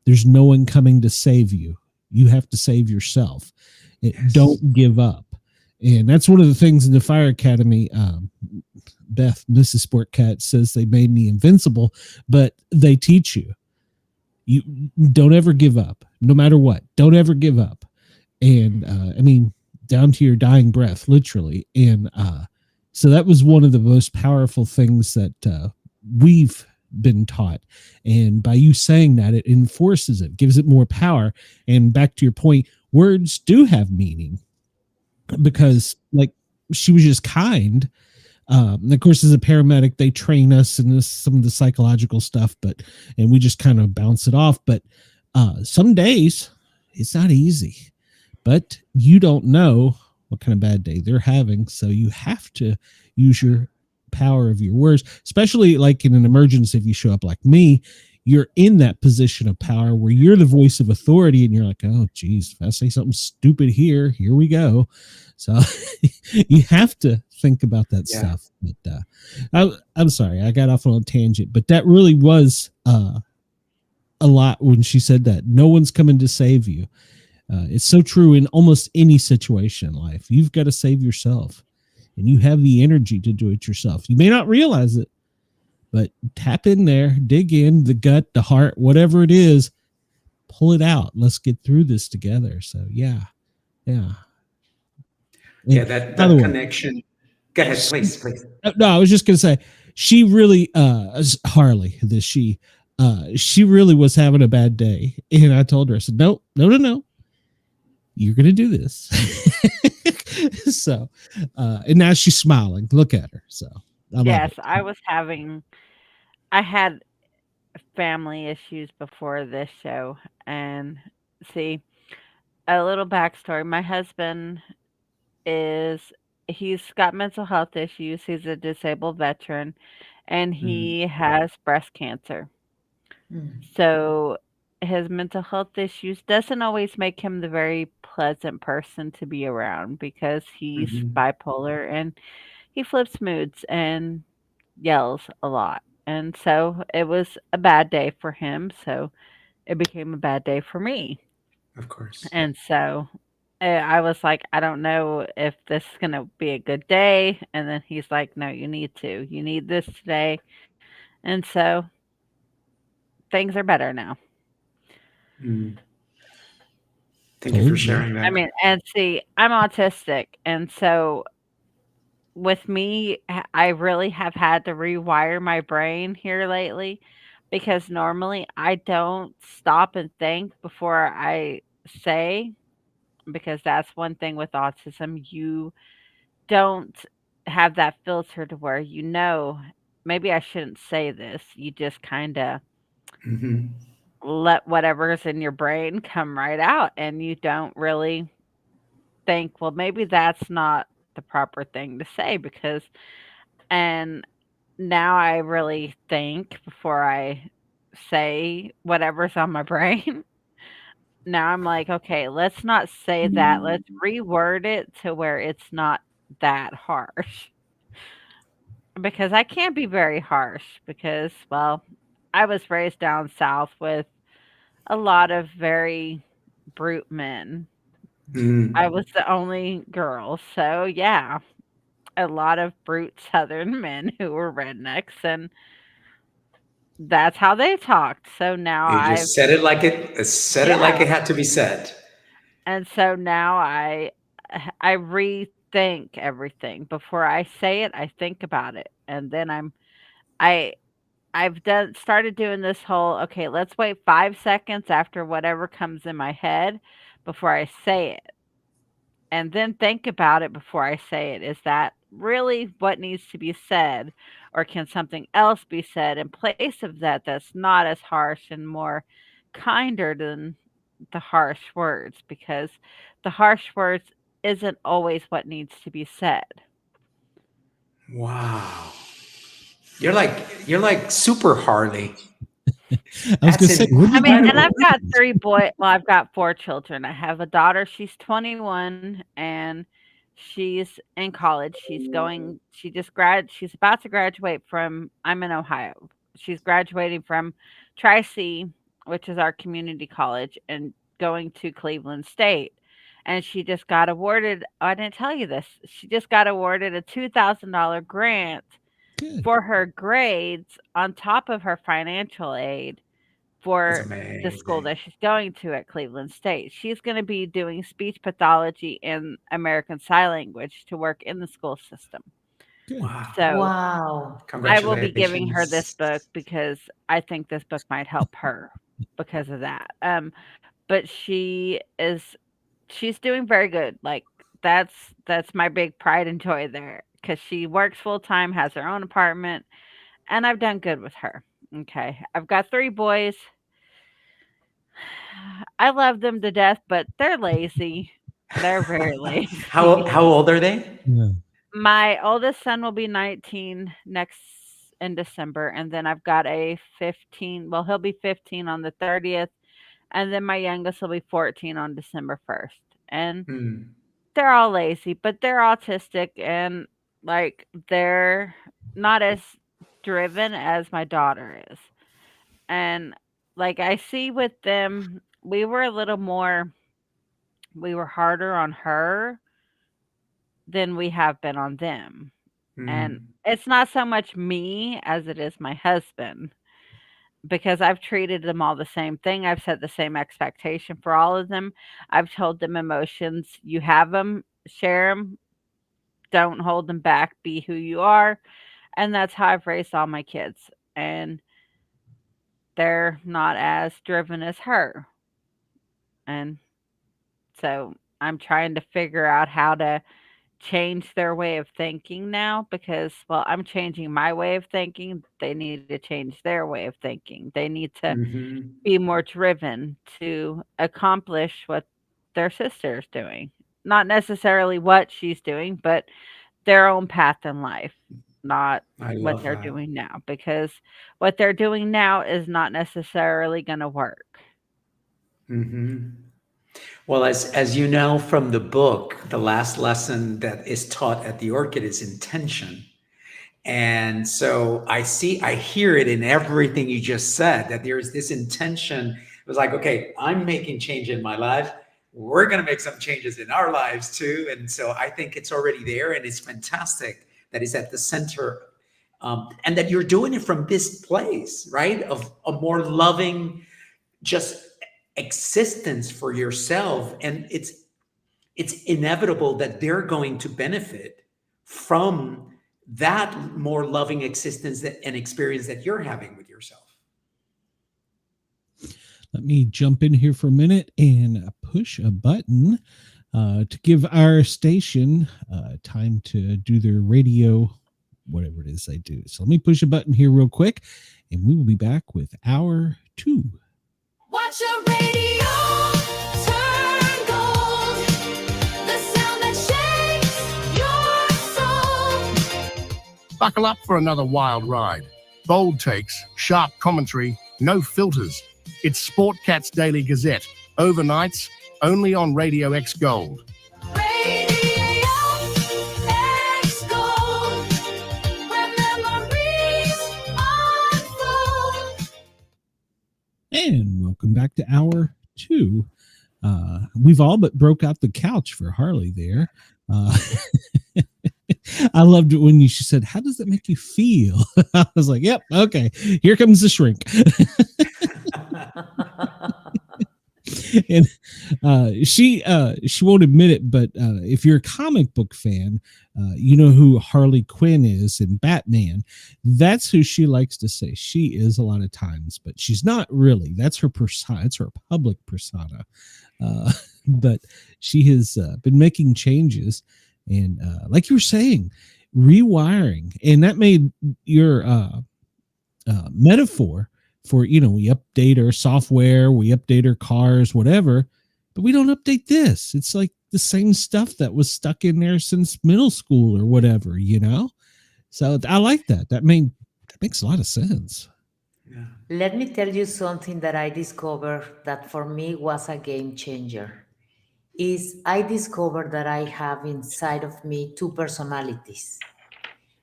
There's no one coming to save you. You have to save yourself. Yes. Don't give up. And that's one of the things in the fire academy. Beth, Mrs. Sportcat, says they made me invincible, but they teach you. You don't ever give up, no matter what. Don't ever give up. And I mean, down to your dying breath, literally. And so that was one of the most powerful things that we've been taught. And by you saying that, it enforces it, gives it more power. And back to your point, words do have meaning, because like she was just kind. Of course, as a paramedic, they train us in this, some of the psychological stuff, but and we just kind of bounce it off. But some days it's not easy, but you don't know what kind of bad day they're having, so you have to use your power of your words, especially like in an emergency. If you show up like me, you're in that position of power where you're the voice of authority, and you're like, oh geez, if I say something stupid here we go. So you have to think about that Yeah. stuff. But I'm sorry, I got off on a tangent, but that really was a lot when she said that no one's coming to save you. It's so true in almost any situation in life. You've got to save yourself, and you have the energy to do it yourself. You may not realize it, but tap in there, dig in the gut, the heart, whatever it is, pull it out. Let's get through this together. So yeah. And Yeah, that by the that way, connection. Go ahead, please. no, I was just gonna say, she really Harley, she really was having a bad day, and I told her, I said, no, you're gonna do this. So and now she's smiling, look at her. So I love Yes, it. I had family issues before this show. And see, a little backstory. My husband is he's got mental health issues. He's a disabled veteran and Mm, he has breast cancer. Mm. So his mental health issues doesn't always make him the very pleasant person to be around because he's mhm. bipolar and he flips moods and yells a lot. And so it was a bad day for him. So it became a bad day for me. Of course. And so I was like, I don't know if this is going to be a good day. And then he's like, no, you need to. You need this today. And so things are better now. Mm. Thank you for Told you. sharing I that. mean, and see, I'm autistic. And so with me, I really have had to rewire my brain here lately because normally I don't stop and think before I say, because that's one thing with autism. You don't have that filter to where you know, maybe I shouldn't say this. You just kind of Hmm. let whatever's in your brain come right out and you don't really think, well, maybe that's not the proper thing to say because, and now I really think before I say whatever's on my brain. Now I'm like, okay, let's not say that. Let's reword it to where it's not that harsh. Because I can't be very harsh because, well, I was raised down south with a lot of very brute men. I Mm. was the only girl. So, yeah, a lot of brute southern men who were rednecks, and that's how they talked. So now You I've just said it like yeah, it had to be said. and so now I rethink everything. Before I say it, I think about it, and then I I've done started doing this whole, okay, let's wait 5 seconds after whatever comes in my head before I say it, and then think about it before I say it. Is that really what needs to be said, or can something else be said in place of that that's not as harsh and more kinder than the harsh words? Because the harsh words isn't always what needs to be said. Wow. You're like super Harley. I was gonna That's say, what I did you mean, and do? I've incredible. got 3 well, I've got 4 children. I have a daughter, she's 21, and she's in college. She's about to graduate from I'm in Ohio. She's graduating from Tri-C, which is our community college, and going to Cleveland State. And she just got awarded I didn't tell you this. She just got awarded a $2,000 grant Good. for her grades on top of her financial aid That's for the school amazing. that she's going to at Cleveland State. She's going to be doing speech pathology and American Sign Language to work in the school system. Good. Wow. So Wow. I will be giving her this Congratulations. book because I think this book might help her because of that. But she's doing very good. Like that's my big pride and joy there because she works full time, has her own apartment, and I've done good with her. Okay, I've got 3 boys. I love them to death, but they're lazy. They're very lazy. How old are they? Yeah. My oldest son will be 19 next in December, and then I've got a 15. Well, he'll be 15 on the 30th, and then my youngest will be 14 on December 1st. And Hmm. they're all lazy, but they're autistic and like they're not as driven as my daughter is. And like I see with them, we were harder on her than we have been on them. And Hmm. it's not so much me as it is my husband because I've treated them all the same thing. I've set the same expectation for all of them. I've told them emotions, you have them, share them, don't hold them back, be who you are. And that's how I've raised all my kids. And they're not as driven as her. And so I'm trying to figure out how to change their way of thinking now because, well, I'm changing my way of thinking. They need to change their way of thinking. They need to Hmm. be more driven to accomplish what their sister is doing. Not necessarily what she's doing, but their own path in life, not I what love they're that. doing now, because what they're doing now is not necessarily going to work. Hmm. Well, as you know from the book, the last lesson that is taught at the Orchid is intention. And so I hear it in everything you just said that there is this intention. It was like, okay, I'm making change in my life. We're going to make some changes in our lives too. And so I think it's already there and it's fantastic that it's at the center. And that you're doing it from this place, right? Of a more loving, just existence for yourself. And it's inevitable that they're going to benefit from that more loving existence and experience that you're having with yourself. Let me jump in here for a minute and push a button to give our station time to do their radio, whatever it is they do. So let me push a button here real quick, and we will be back with hour 2. Watch your radio turn gold. The sound that shakes your soul. Buckle up for another wild ride. Bold takes, sharp commentary, no filters. It's Sportcat's Daily Gazette. Overnights, only on Radio X Gold. Radio X Gold, where memories unfold. And welcome back to hour 2. We've all but broke out the couch for Harley there. I loved it when she said, "How does that make you feel?" I was like, "Yep, okay, here comes the shrink." And she won't admit it, but if you're a comic book fan, you know who Harley Quinn is in Batman. That's who she likes to say she is a lot of times, but she's not really. That's her persona. It's her public persona. But she has been making changes, and like you were saying, rewiring, and that made your metaphor for, we update our software, we update our cars, whatever, but we don't update this. It's like the same stuff that was stuck in there since middle school or whatever. So I like that. That makes a lot of sense. Yeah. Let me tell you something that I discovered that for me was a game changer. Is I discovered that I have inside of me 2 personalities.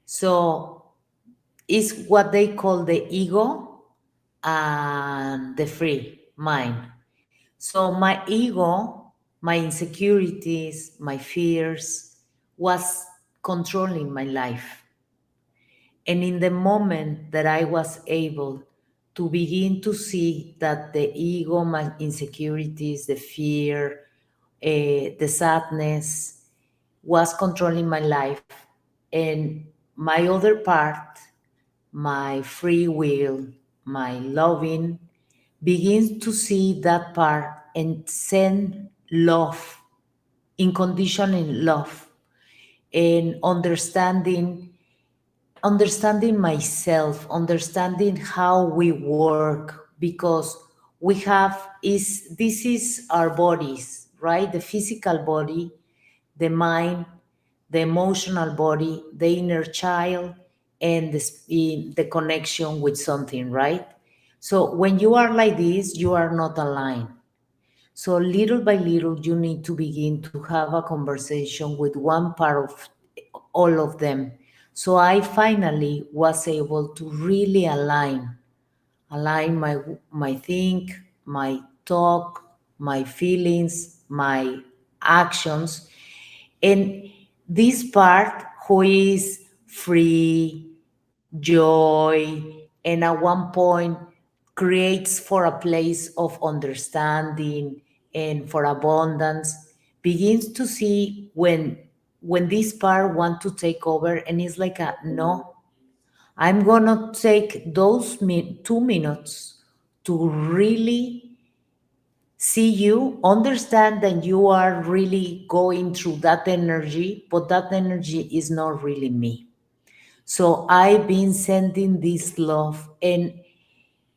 So it's what they call the ego and the free mind. So my ego, my insecurities, my fears was controlling my life. And in the moment that I was able to begin to see that the ego, my insecurities, the fear, the sadness was controlling my life, and my other part, my free will, my loving, begins to see that part and send love, unconditional love, and understanding myself, understanding how we work, because we have is this is our bodies, right? The physical body, the mind, the emotional body, the inner child, and the connection with something, right? So when you are like this, you are not aligned. So little by little, you need to begin to have a conversation with one part of all of them. So I finally was able to really align my think, my talk, my feelings, my actions, and this part who is free, joy, and at one point creates for a place of understanding and for abundance, begins to see when this part want to take over, and it's like a no, I'm gonna take those 2 minutes to really see you, understand that you are really going through that energy, but that energy is not really me. So I've been sending this love, and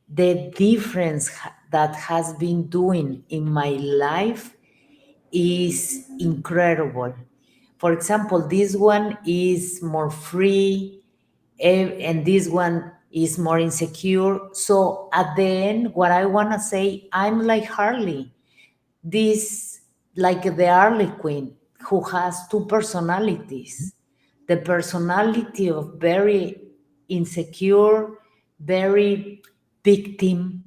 the difference that has been doing in my life is incredible. For example, this one is more free, and this one is more insecure. So at the end, what I want to say, I'm like Harley, this like the Harley Quinn who has two personalities. The personality of very insecure, very victim,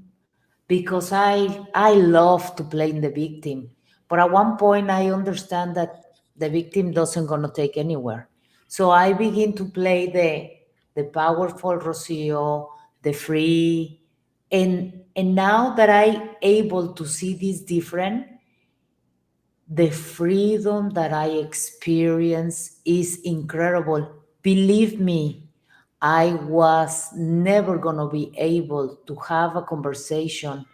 because I love to play in the victim. But at one point I understand that the victim doesn't gonna take anywhere. So I begin to play the powerful Rocio, the free, and now that I able to see this different, the freedom that I experience is incredible. Believe me, I was never going to be able to have a conversation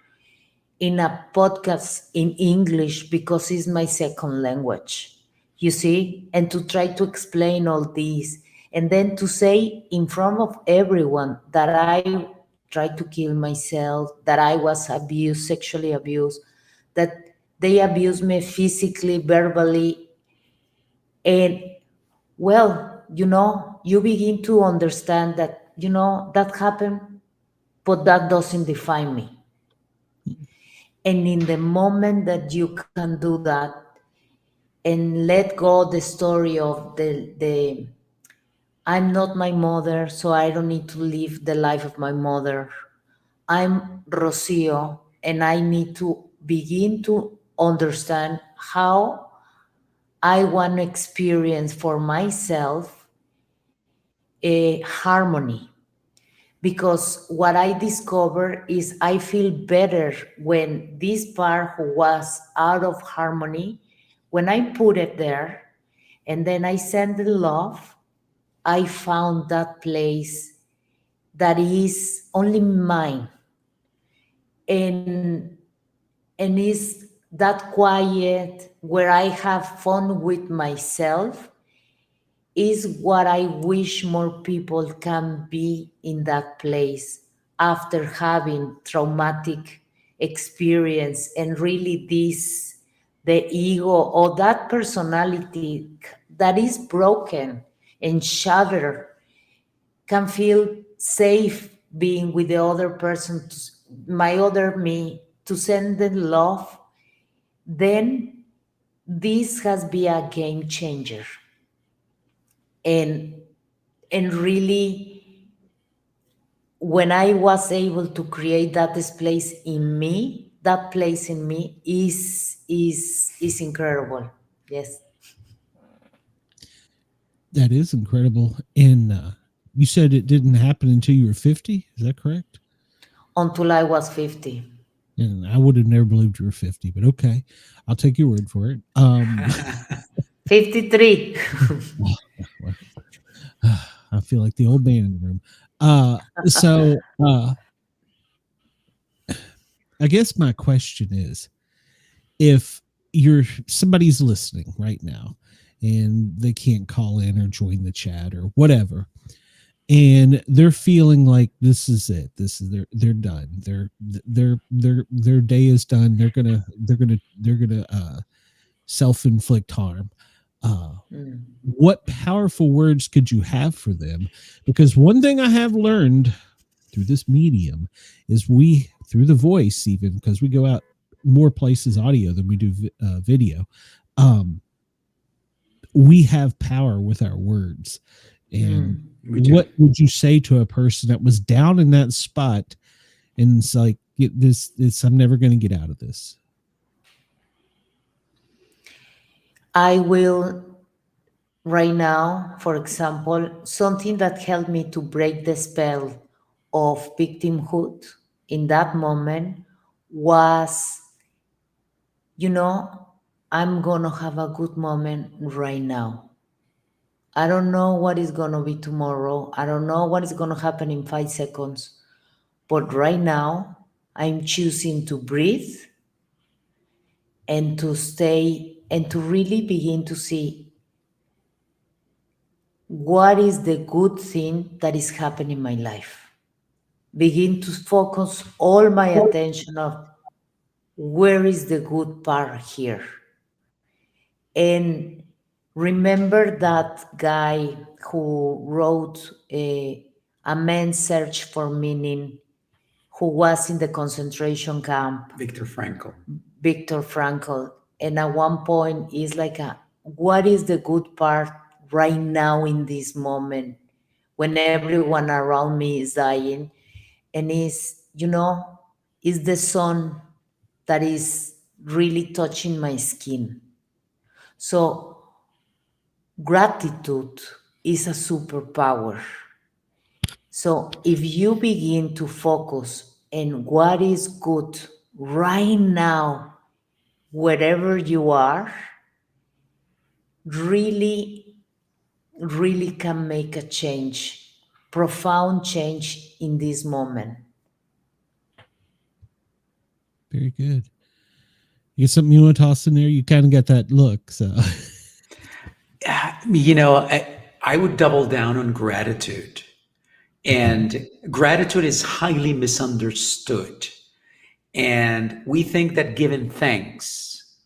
in a podcast in English because it's my second language, you see, and to try to explain all this, and then to say in front of everyone that I tried to kill myself, that I was abused, sexually abused, that they abused me physically, verbally, and well, you begin to understand that, that happened, but that doesn't define me. And in the moment that you can do that and let go the story of the I'm not my mother, so I don't need to live the life of my mother. I'm Rocio, and I need to begin to understand how I want to experience for myself a harmony. Because what I discover is I feel better when this part who was out of harmony, when I put it there and then I send the love, I found that place that is only mine, and is that quiet where I have fun with myself, is what I wish more people can be in that place after having traumatic experience, and really this the ego or that personality that is broken and shattered can feel safe being with the other person, my other me, to send them love, then this has been a game changer. And and really, when I was able to create that place in me, that place in me is incredible. Yes. That is incredible. And you said it didn't happen until you were 50. Is that correct? Until I was 50. And I would have never believed you were 50, but okay. I'll take your word for it. 53. I feel like the old man in the room. So I guess my question is, if you're somebody's listening right now and they can't call in or join the chat or whatever, and they're feeling like this is it, this is they're done, their day is done, they're gonna self-inflict harm, uh Mm. what powerful words could you have for them? Because one thing I have learned through this medium is we, through the voice, even because we go out more places audio than we do video, um, we have power with our words. And Mm. We do. what would you say to a person that was down in that spot and it's like, this I'm never going to get out of this? I will right now, for example, something that helped me to break the spell of victimhood in that moment was, you know, I'm gonna have a good moment right now. I don't know what is gonna be tomorrow. I don't know what is gonna happen in 5 seconds. But right now, I'm choosing to breathe and to stay and to really begin to see what is the good thing that is happening in my life. Begin to focus all my attention of where is the good part here. And remember that guy who wrote A Man's Search for Meaning, who was in the concentration camp, Viktor Frankl. Viktor Frankl. And at one point, is like, what is the good part right now in this moment when everyone around me is dying? And is the sun that is really touching my skin. So gratitude is a superpower. So if you begin to focus on what is good right now, wherever you are, really, really can make a change, profound change in this moment. Very good. You get something you want to toss in there? You kind of got that look. So I would double down on gratitude. And gratitude is highly misunderstood. And we think that giving thanks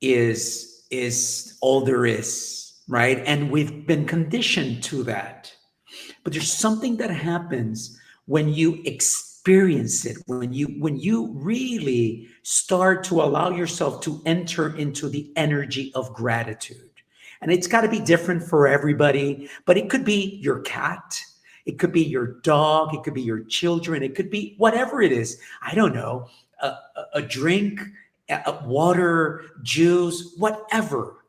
is all there is, right? And we've been conditioned to that. But there's something that happens when you experience it, when you really start to allow yourself to enter into the energy of gratitude. And it's got to be different for everybody, but it could be your cat, it could be your dog, it could be your children, it could be whatever it is. I don't know, a drink, water, juice, whatever.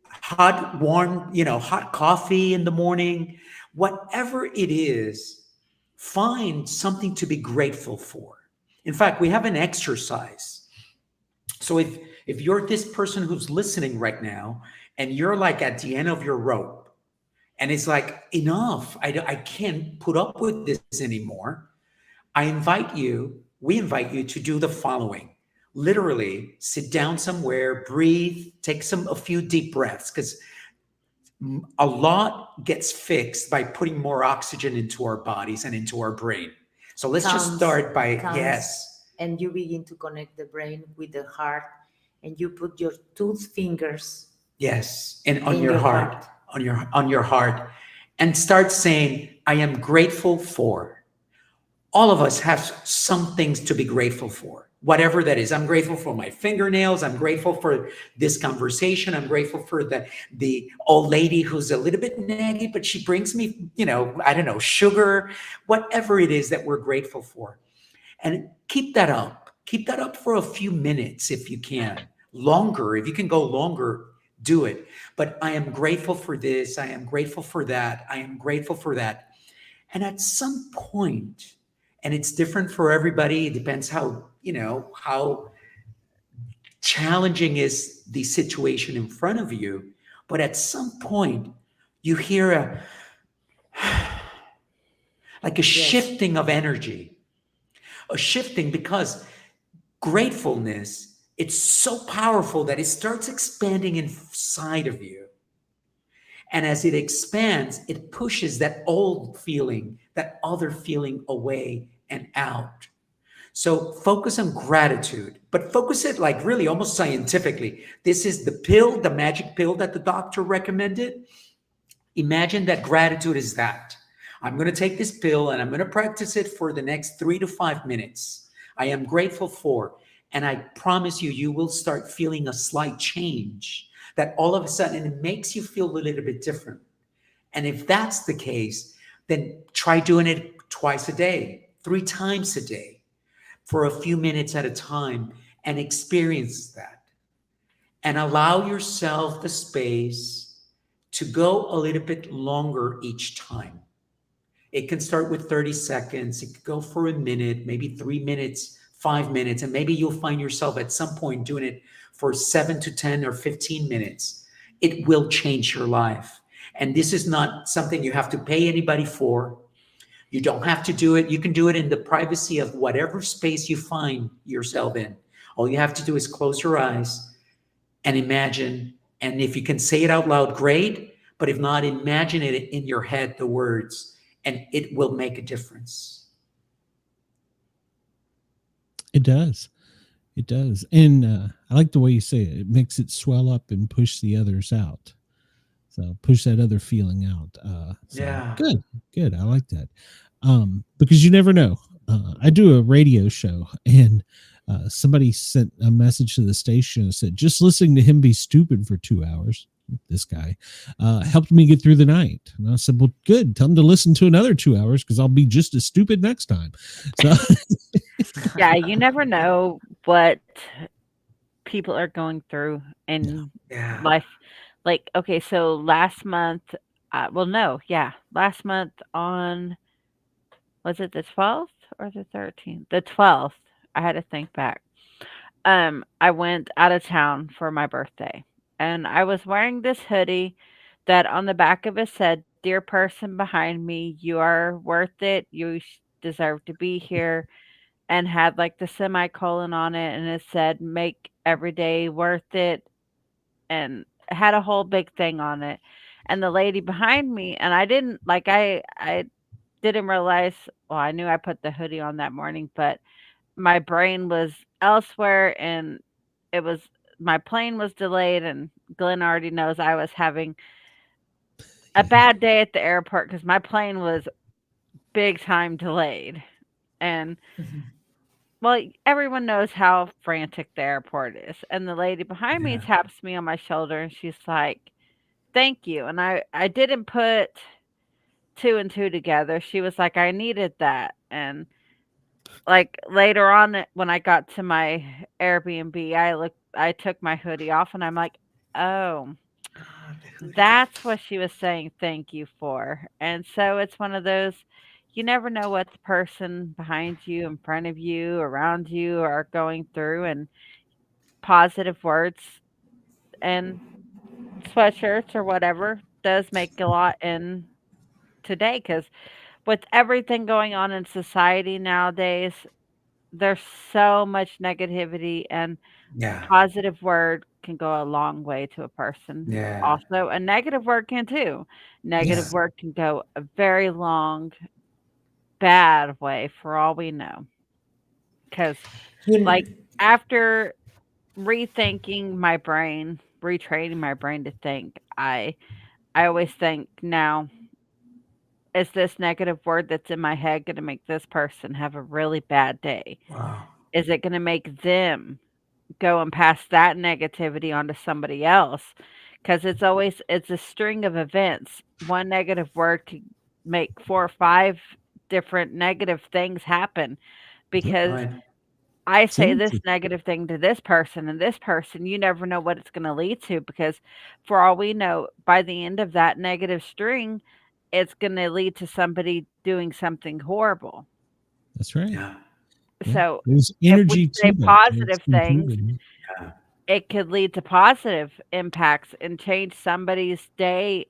Hot, warm, hot coffee in the morning, whatever it is, find something to be grateful for. In fact, we have an exercise. So if you're this person who's listening right now and you're like at the end of your rope and it's like, enough, I can't put up with this anymore, we invite you to do the following. Literally sit down somewhere, breathe, take a few deep breaths, because a lot gets fixed by putting more oxygen into our bodies and into our brain. So let's just start by, yes. And you begin to connect the brain with the heart, and you put your two fingers, yes, and on in your your heart, heart. on your heart, and start saying, I am grateful for. All of us have some things to be grateful for, whatever that is. I'm grateful for my fingernails. I'm grateful for this conversation. I'm grateful for the old lady who's a little bit naggy, but she brings me, I don't know, sugar, whatever it is that we're grateful for. And keep that up. Keep that up for a few minutes if you can. Longer, if you can go longer, do it. But I am grateful for this. I am grateful for that. I am grateful for that. And at some point, and it's different for everybody, it depends how challenging is the situation in front of you. But at some point, you hear like a Yes. shifting of energy, a shifting because gratefulness, it's so powerful that it starts expanding inside of you. And as it expands, it pushes that old feeling, that other feeling away and out. So focus on gratitude, but focus it like really almost scientifically. This is the pill, the magic pill that the doctor recommended. Imagine that gratitude is that. I'm going to take this pill and I'm going to practice it for the next 3 to 5 minutes. I am grateful for, and I promise you, you will start feeling a slight change that all of a sudden it makes you feel a little bit different. And if that's the case, then try doing it twice a day, 3 times a day, for a few minutes at a time, and experience that. And allow yourself the space to go a little bit longer each time. It can start with 30 seconds, it could go for a minute, maybe 3 minutes, 5 minutes, and maybe you'll find yourself at some point doing it for 7 to 10 or 15 minutes. It will change your life. And this is not something you have to pay anybody for. You don't have to do it. You can do it in the privacy of whatever space you find yourself in. All you have to do is close your eyes and imagine. And if you can say it out loud, great. But if not, imagine it in your head, the words, and it will make a difference. It does. It does. And I like the way you say it. It makes it swell up and push the others out. So push that other feeling out. Yeah. Good. Good. I like that. Because you never know. I do a radio show, and somebody sent a message to the station and said, just listening to him be stupid for 2 hours, this guy, helped me get through the night. And I said, well, good. Tell him to listen to another 2 hours because I'll be just as stupid next time. So Yeah, you never know what people are going through in Yeah. life. Like, okay, so last month, last month on, was it the 12th or the 13th? The 12th. I had to think back. I went out of town for my birthday, and I was wearing this hoodie that on the back of it said, "Dear person behind me, you are worth it. You deserve to be here." And had like the semicolon on it, and it said, "Make every day worth it." And it had a whole big thing on it. And the lady behind me, and I didn't realize, well, I knew I put the hoodie on that morning, but my brain was elsewhere, and it was my plane was delayed, and Glenn already knows I was having a bad day at the airport because my plane was big time delayed. And well, everyone knows how frantic the airport is. And the lady behind me Yeah. taps me on my shoulder and she's like, "Thank you." And I didn't put two and two together. She was like, "I needed that." And like later on when I got to my Airbnb, I took my hoodie off and I'm like, "Oh, that's what she was saying thank you for." And so it's one of those, you never know what the person behind you, in front of you, around you are going through, and positive words and sweatshirts or whatever does make a lot in today, because with everything going on in society nowadays, there's so much negativity, and Yeah. positive word can go a long way to a person. Yeah. Also, a negative word can too. Negative Yes. word can go a very long, bad way for all we know. Because, like, You, after rethinking my brain, retraining my brain to think, I always think now, is this negative word that's in my head going to make this person have a really bad day? Wow. Is it going to make them go and pass that negativity onto somebody else? Because it's a string of events. One negative word could make 4 or 5 different negative things happen, because Right. I say this synergy. negative thing to this person and this person, you never know what it's going to lead to, because for all we know, by the end of that negative string, it's going to lead to somebody doing something horrible. That's right. Yeah. Yeah. So There's if we energy say to that. It's positive things, improving. it could lead to positive impacts and change somebody's day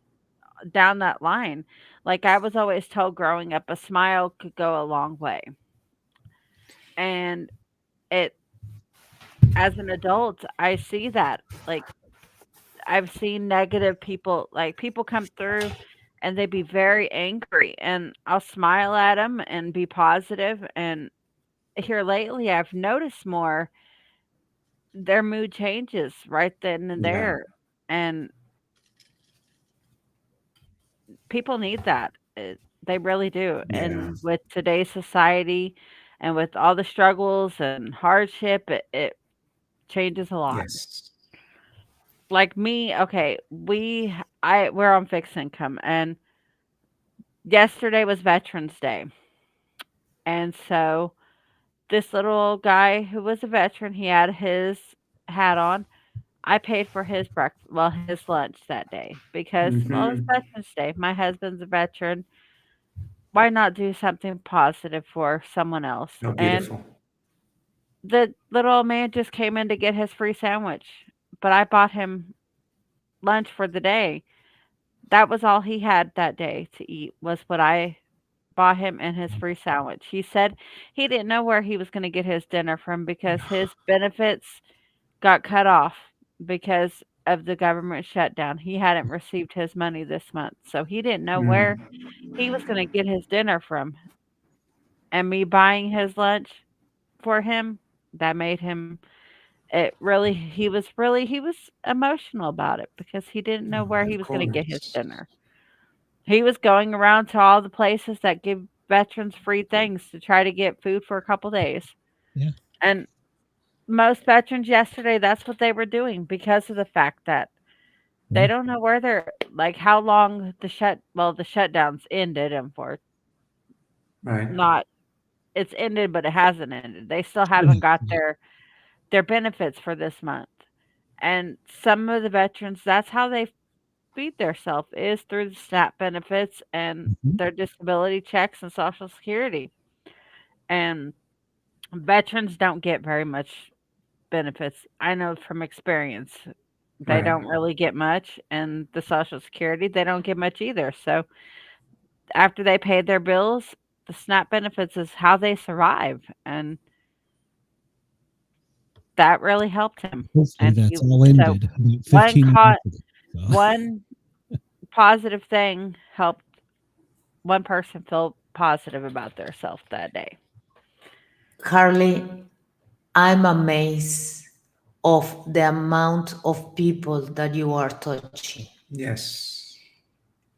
down that line. Like I was always told growing up, a smile could go a long way. And it, as an adult, I see that. Like I've seen negative people, like people come through and they be very angry, and I'll smile at them and be positive. And here lately, I've noticed more their mood changes right then and Yeah. there. And people need that. They really do. Yeah. And with today's society and with all the struggles and hardship, it changes a lot. Yes. Like me, okay, we're on fixed income, and yesterday was Veterans Day. And so this little guy who was a veteran, he had his hat on. I paid for his breakfast, well, his lunch that day because, well, it's Hmm. Veterans Day. My husband's a veteran. Why not do something positive for someone else? Oh, And beautiful. the little old man just came in to get his free sandwich, but I bought him lunch for the day. That was all he had that day to eat was what I bought him and his free sandwich. He said he didn't know where he was going to get his dinner from because his benefits got cut off because of the government shutdown. He hadn't received his money this month, so he didn't know where Mm. he was going to get his dinner from. And me buying his lunch for him, that made him, it really, he was emotional about it because he didn't know where he Of was going to get his course. dinner. He was going around to all the places that give veterans free things to try to get food for a couple days. Yeah. And most veterans yesterday, that's what they were doing because of the fact that they Yeah. don't know where they're, like, how long the shutdowns ended, and for Right. not, it's ended, but it hasn't ended. They still haven't got their benefits for this month. And some of the veterans, that's how they feed themselves is through the SNAP benefits and Mhm. their disability checks and Social Security. And veterans don't get very much benefits. I know from experience. They Right. don't really get much, and the Social Security, they don't get much either. So after they paid their bills, the SNAP benefits is how they survive, and that really helped him. Hopefully And that's he, all so ended about one 15 caught minutes ago. So, one positive thing helped one person feel positive about themselves that day. Harley, I'm amazed of the amount of people that you are touching. Yes.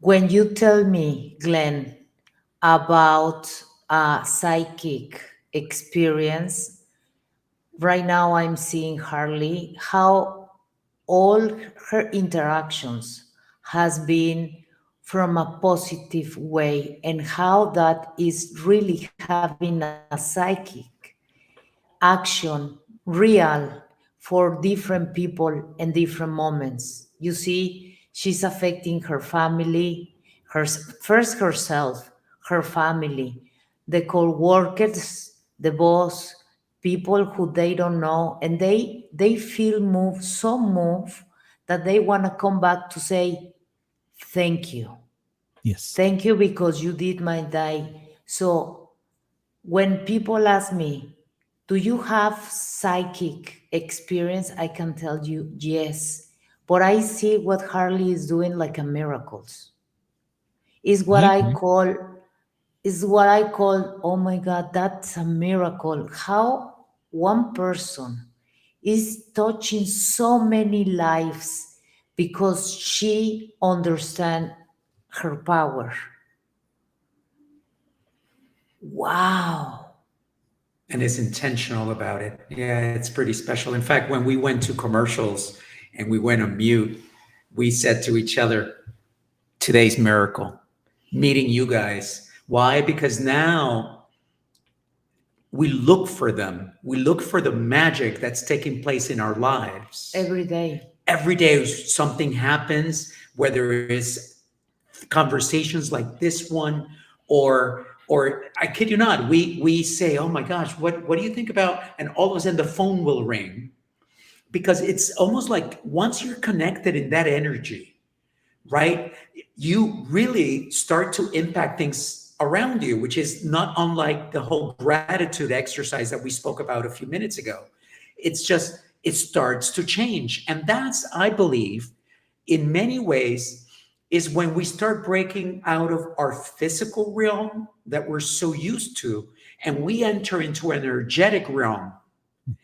When you tell me, Glenn, about a psychic experience, right now I'm seeing Harley, how all her interactions has been from a positive way, and how that is really having a psychic action real for different people and different moments. You see, she's affecting her family, her first herself, her family, the co-workers, the boss, people who they don't know, and they feel moved, so moved that they want to come back to say thank you. yes. Thank you because you did my day. So when people ask me, do you have psychic experience? I can tell you yes. But I see what Harley is doing like a miracles. Is what I I agree. call is what I call, oh my God, that's a miracle. How one person is touching so many lives because she understands her power. Wow. And is intentional about it. Yeah, it's pretty special. In fact, when we went to commercials and we went on mute, we said to each other, today's miracle, meeting you guys. Why? Because now we look for them. We look for the magic that's taking place in our lives. Every day. Every day something happens, whether it's conversations like this one, or I kid you not, we say, oh my gosh, what do you think about? And all of a sudden the phone will ring, because it's almost like once you're connected in that energy, right? You really start to impact things around you, which is not unlike the whole gratitude exercise that we spoke about a few minutes ago. It's just, it starts to change. And that's, I believe, in many ways, is when we start breaking out of our physical realm that we're so used to, and we enter into an energetic realm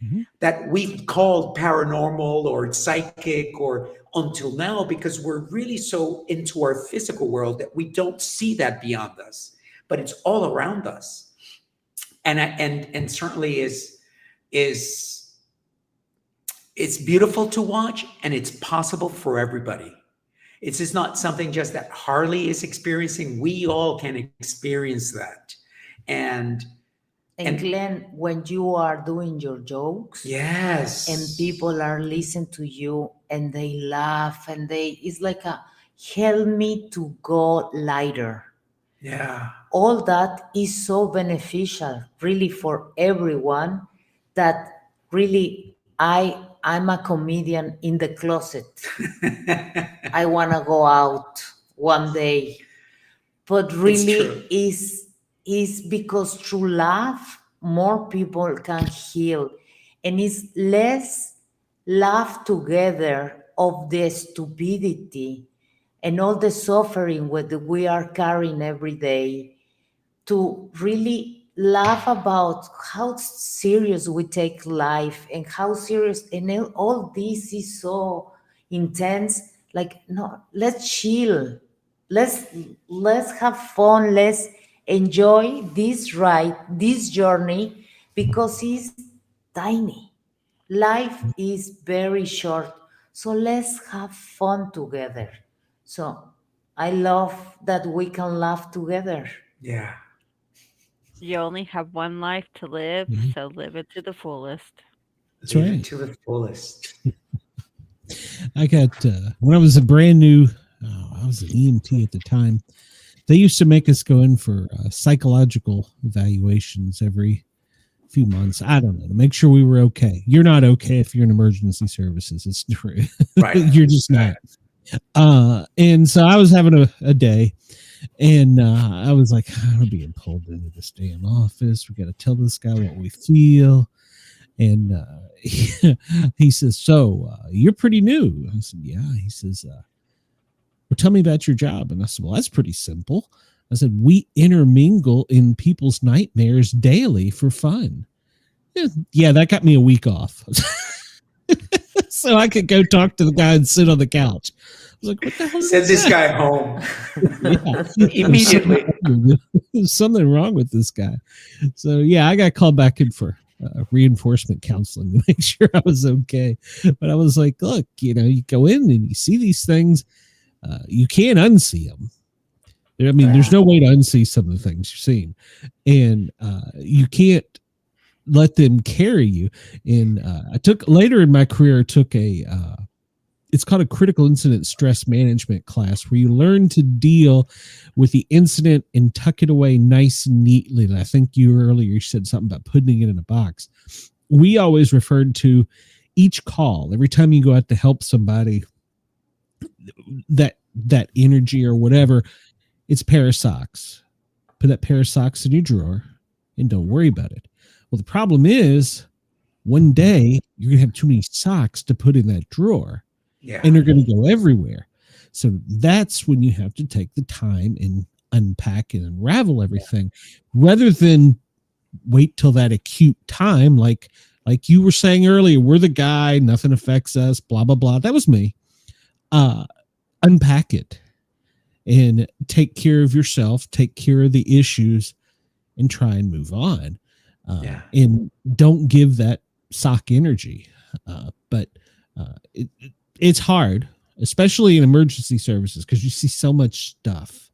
Mhm. that we've called paranormal or psychic or until now, because we're really so into our physical world that we don't see that beyond us, but it's all around us. And certainly is it's beautiful to watch, and it's possible for everybody. It's just not something just that Harley is experiencing. We all can experience that. And And Glenn, when you are doing your jokes, yes, and people are listening to you and they laugh and it's like a help me to go lighter. yeah, All that is so beneficial really for everyone, that really I'm a comedian in the closet. I want to go out one day, but true. really is because through laugh more people can heal, and it's less laugh together of the stupidity and all the suffering that we are carrying every day, to really laugh about how serious we take life and how serious, and all this is so intense. Like, no, let's chill, let's let's have fun, let's enjoy this ride, this journey, because it's tiny. Life is very short, so let's have fun together. So I love that we can laugh together. Yeah, You only have one life to live, Mhm. so live it to the fullest. That's live it right. to the fullest. I got when I was a brand new, I was an EMT at the time. They used to make us go in for psychological evaluations every few months. I don't know, to make sure we were okay. You're not okay if you're in emergency services. It's true. Right. You're just not. And so I was having a day, and I was like, I'm being pulled into this damn office. We got to tell this guy what we feel. And he says, so you're pretty new. I said, yeah. He says, well, tell me about your job. And I said, well, that's pretty simple. I said, we intermingle in people's nightmares daily for fun. Yeah, that got me a week off. So I could go talk to the guy and sit on the couch. I was like, what the hell is Send this that? guy home Yeah. immediately. There's something wrong with this guy. So yeah, I got called back in for reinforcement counseling to make sure I was okay. But I was like, look, you go in and you see these things, you can't unsee them. I mean, there's no way to unsee some of the things you're seeing, and you can't let them carry you. And I took later in my career, I took it's called a critical incident stress management class, where you learn to deal with the incident and tuck it away nice and neatly. And I think you earlier said something about putting it in a box. We always referred to each call, every time you go out to help somebody, that energy or whatever, it's a pair of socks. Put that pair of socks in your drawer and don't worry about it. Well, the problem is, one day you're going to have too many socks to put in that drawer. Yeah. And they're going to go everywhere. So that's when you have to take the time and unpack and unravel everything, rather than wait till that acute time. Like you were saying earlier, we're the guy, nothing affects us, blah, blah, blah. That was me. Unpack it and take care of yourself, take care of the issues, and try and move on. And don't give that sock energy. But it's hard, especially in emergency services, because you see so much stuff.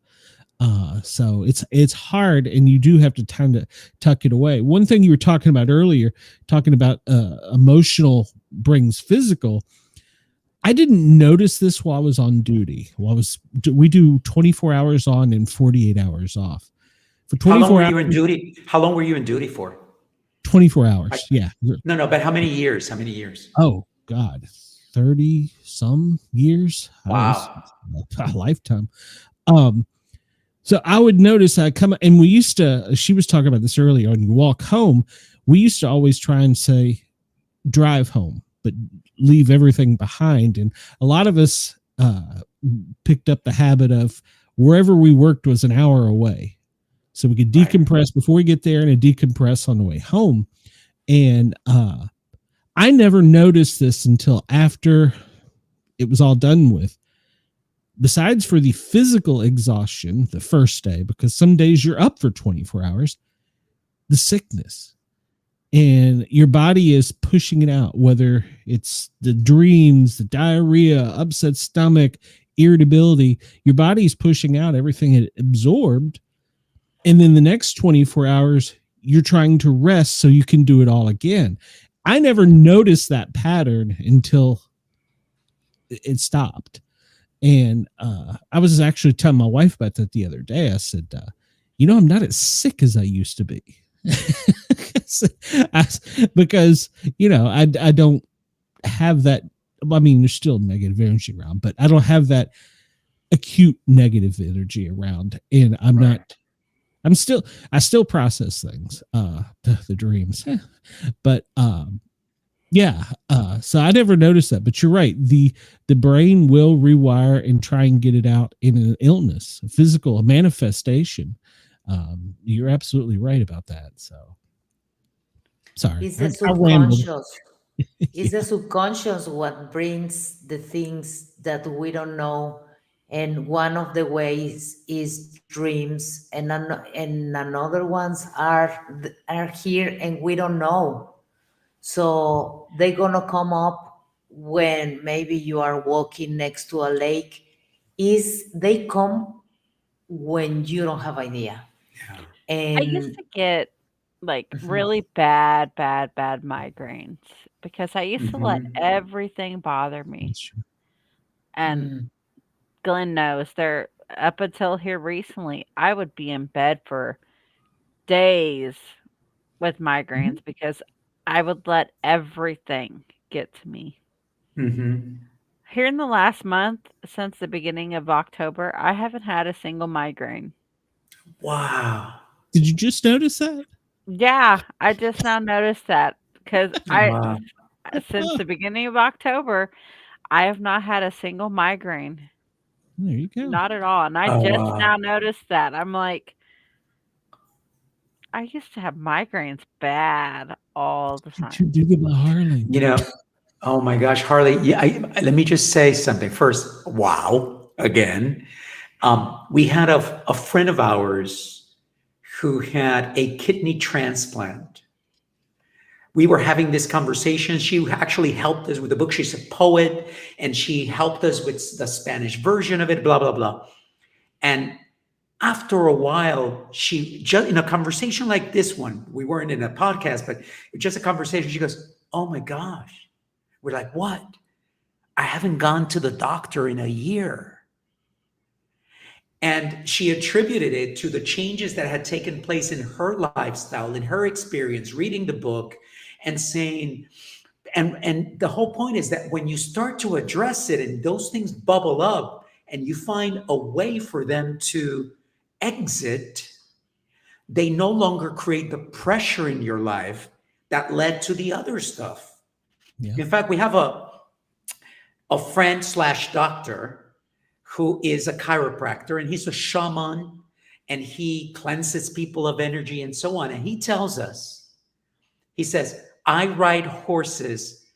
So it's hard, and you do have to time to tuck it away. One thing you were talking about earlier, talking about emotional brings physical. I didn't notice this while I was on duty. We do 24 hours on and 48 hours off. For 24 How long were hours, you in duty? How long were you in duty for? 24 hours. Yeah. No, but how many years? How many years? Oh God, 30 some years. Wow. A lifetime. Um, so I would notice I come, and we used to, she was talking about this earlier, when you walk home, we used to always try and say, drive home, but leave everything behind. And a lot of us picked up the habit of wherever we worked was an hour away. So we could decompress before we get there and decompress on the way home. And I never noticed this until after it was all done with. Besides for the physical exhaustion the first day, because some days you're up for 24 hours, the sickness. And your body is pushing it out, whether it's the dreams, the diarrhea, upset stomach, irritability. Your body is pushing out everything it absorbed. And then the next 24 hours, you're trying to rest so you can do it all again. I never noticed that pattern until it stopped. And I was actually telling my wife about that the other day. I said, I'm not as sick as I used to be. Because, I don't have that. I mean, there's still negative energy around, but I don't have that acute negative energy around. And I still process things, the dreams, but so I never noticed that, but you're right. The brain will rewire and try and get it out in an illness, a manifestation. You're absolutely right about that. So sorry. It's the I rambled. subconscious. It's the subconscious what brings the things that we don't know. And one of the ways is dreams, and another ones are here and we don't know. So they're gonna come up when maybe you are walking next to a lake. They come when you don't have idea. I used And to get like really bad migraines because I used to let everything bother me. That's true. And mm, Glenn knows there up until here recently, I would be in bed for days with migraines because I would let everything get to me. Mm-hmm. Here in the last month, since the beginning of October, I haven't had a single migraine. Wow. Did you just notice that? Yeah, I just now noticed that because Wow. since the beginning of October, I have not had a single migraine. There you go. Not at all. And I Oh, just wow. now noticed that. I'm like, I used to have migraines bad all the Did you time. do the Harley? Oh my gosh, Harley. Yeah, let me just say something first. Wow, again. We had a friend of ours who had a kidney transplant. We were having this conversation. She actually helped us with the book. She's a poet, and she helped us with the Spanish version of it, blah, blah, blah. And after a while, she just in a conversation like this one, we weren't in a podcast, but just a conversation, she goes, "Oh my gosh." We're like, "What?" "I haven't gone to the doctor in a year." And she attributed it to the changes that had taken place in her lifestyle, in her experience, reading the book and saying, and the whole point is that when you start to address it and those things bubble up and you find a way for them to exit, they no longer create the pressure in your life that led to the other stuff. Yeah. In fact, we have a friend slash doctor who is a chiropractor, and he's a shaman, and he cleanses people of energy and so on. And he tells us, he says, "I ride horses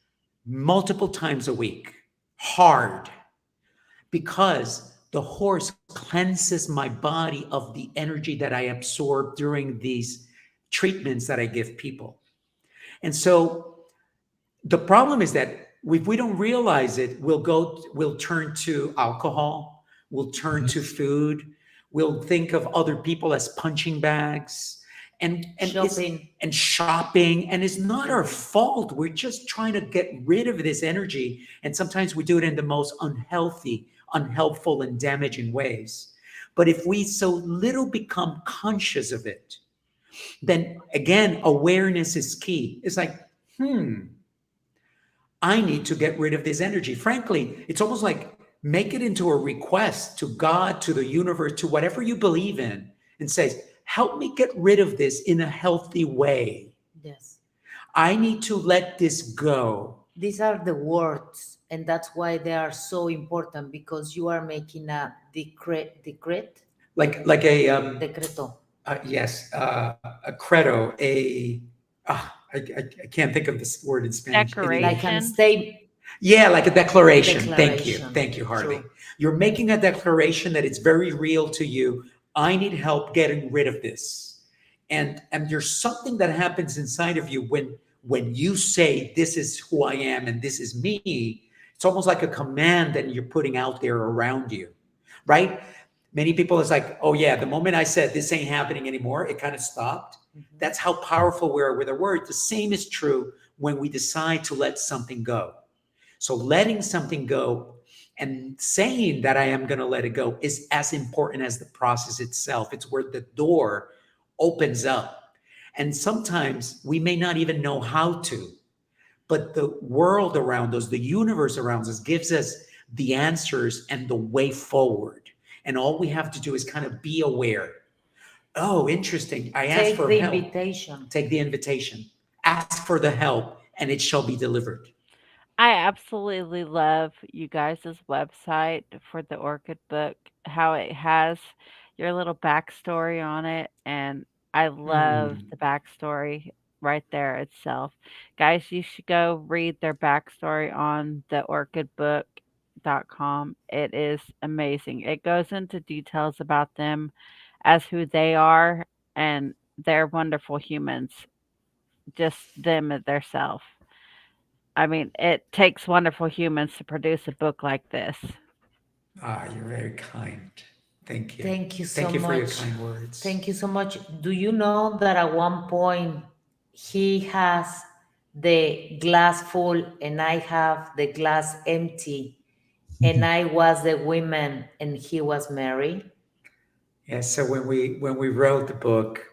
multiple times a week, hard, because the horse cleanses my body of the energy that I absorb during these treatments that I give people." And so the problem is that if we don't realize it, we'll turn to alcohol, we'll turn to food, we'll think of other people as punching bags, and shopping. shopping, and it's not our fault. We're just trying to get rid of this energy, and sometimes we do it in the most unhealthy, unhelpful, and damaging ways. But if we so little become conscious of it, then again, awareness is key. It's like, I need to get rid of this energy. Frankly, it's almost like make it into a request to God, to the universe, to whatever you believe in, and say, help me get rid of this in a healthy way. Yes. I need to let this go. These are the words, and that's why they are so important, because you are making a decreto. Like a yes, a credo, I can't think of this word in Spanish. Like English. an Decoration. Yeah, like a declaration. Declaration. Thank you, Harvey. True. You're making a declaration that it's very real to you. I need help getting rid of this, and there's something that happens inside of you when you say this is who I am and this is me. It's almost like a command that you're putting out there around you, right? Many people is like, oh yeah, the moment I said this ain't happening anymore, it kind of stopped. That's how powerful we are with a word. The same is true when we decide to let something go. So letting something go and saying that I am going to let it go is as important as the process itself. It's where the door opens up. And sometimes we may not even know how to, but the world around us, the universe around us gives us the answers and the way forward. And all we have to do is kind of be aware. Oh, interesting. I asked Take for the help. invitation. Take the invitation. Ask for the help, and it shall be delivered. I absolutely love you guys' website for the Orchid book, how it has your little backstory on it. And I love the backstory right there itself. Guys, you should go read their backstory on the orchidbook.com. It is amazing. It goes into details about them as who they are, and they're wonderful humans, just them and their self. I mean, it takes wonderful humans to produce a book like this. You're very kind. Thank you. Thank you so Thank you for your much. kind words. Thank you so much. Do you know that at one point he has the glass full and I have the glass empty, and I was the woman and he was Mary? Yeah. So when we wrote the book,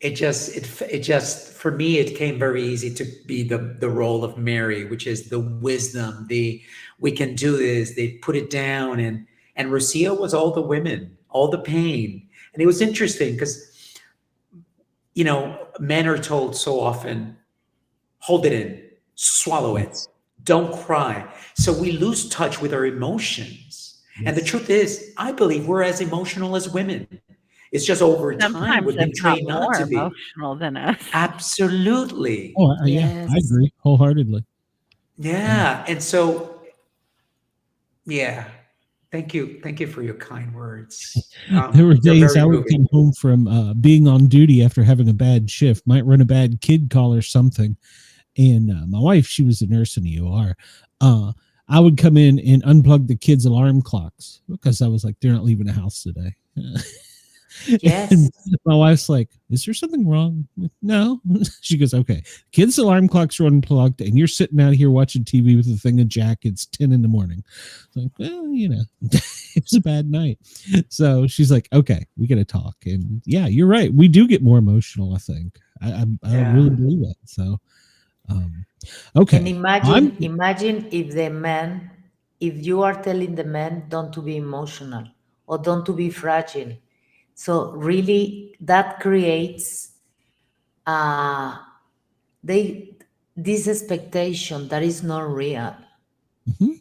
it just for me it came very easy to be the role of Mary, which is the wisdom, the we can do this. They put it down, and Rocio was all the women, all the pain, and it was interesting because men are told so often, hold it in, swallow it, don't cry. So we lose touch with our emotions. And the truth is, I believe we're as emotional as women. It's just over time Sometimes, we've if been not trained not more to be. emotional than us. Absolutely. Oh, yeah, I Yes. agree wholeheartedly. Yeah. And so, yeah. Thank you. Thank you for your kind words. There were They're days very I would moving. come home from being on duty after having a bad shift, might run a bad kid call or something. And my wife, she was a nurse in the OR. I would come in and unplug the kids' alarm clocks because I was like, they're not leaving the house today. Yes. And my wife's like, is there something wrong? I'm like, no. She goes, okay, kids' alarm clocks are unplugged and you're sitting out here watching TV with a thing of Jack. It's 10 in the morning. I'm like, well, it was a bad night. So she's like, okay, we got to talk. And yeah, you're right. We do get more emotional, I think. I Yeah. really believe that. So, okay. And imagine if you are telling the man don't to be emotional or don't to be fragile. So really that creates this expectation that is not real. Mhm.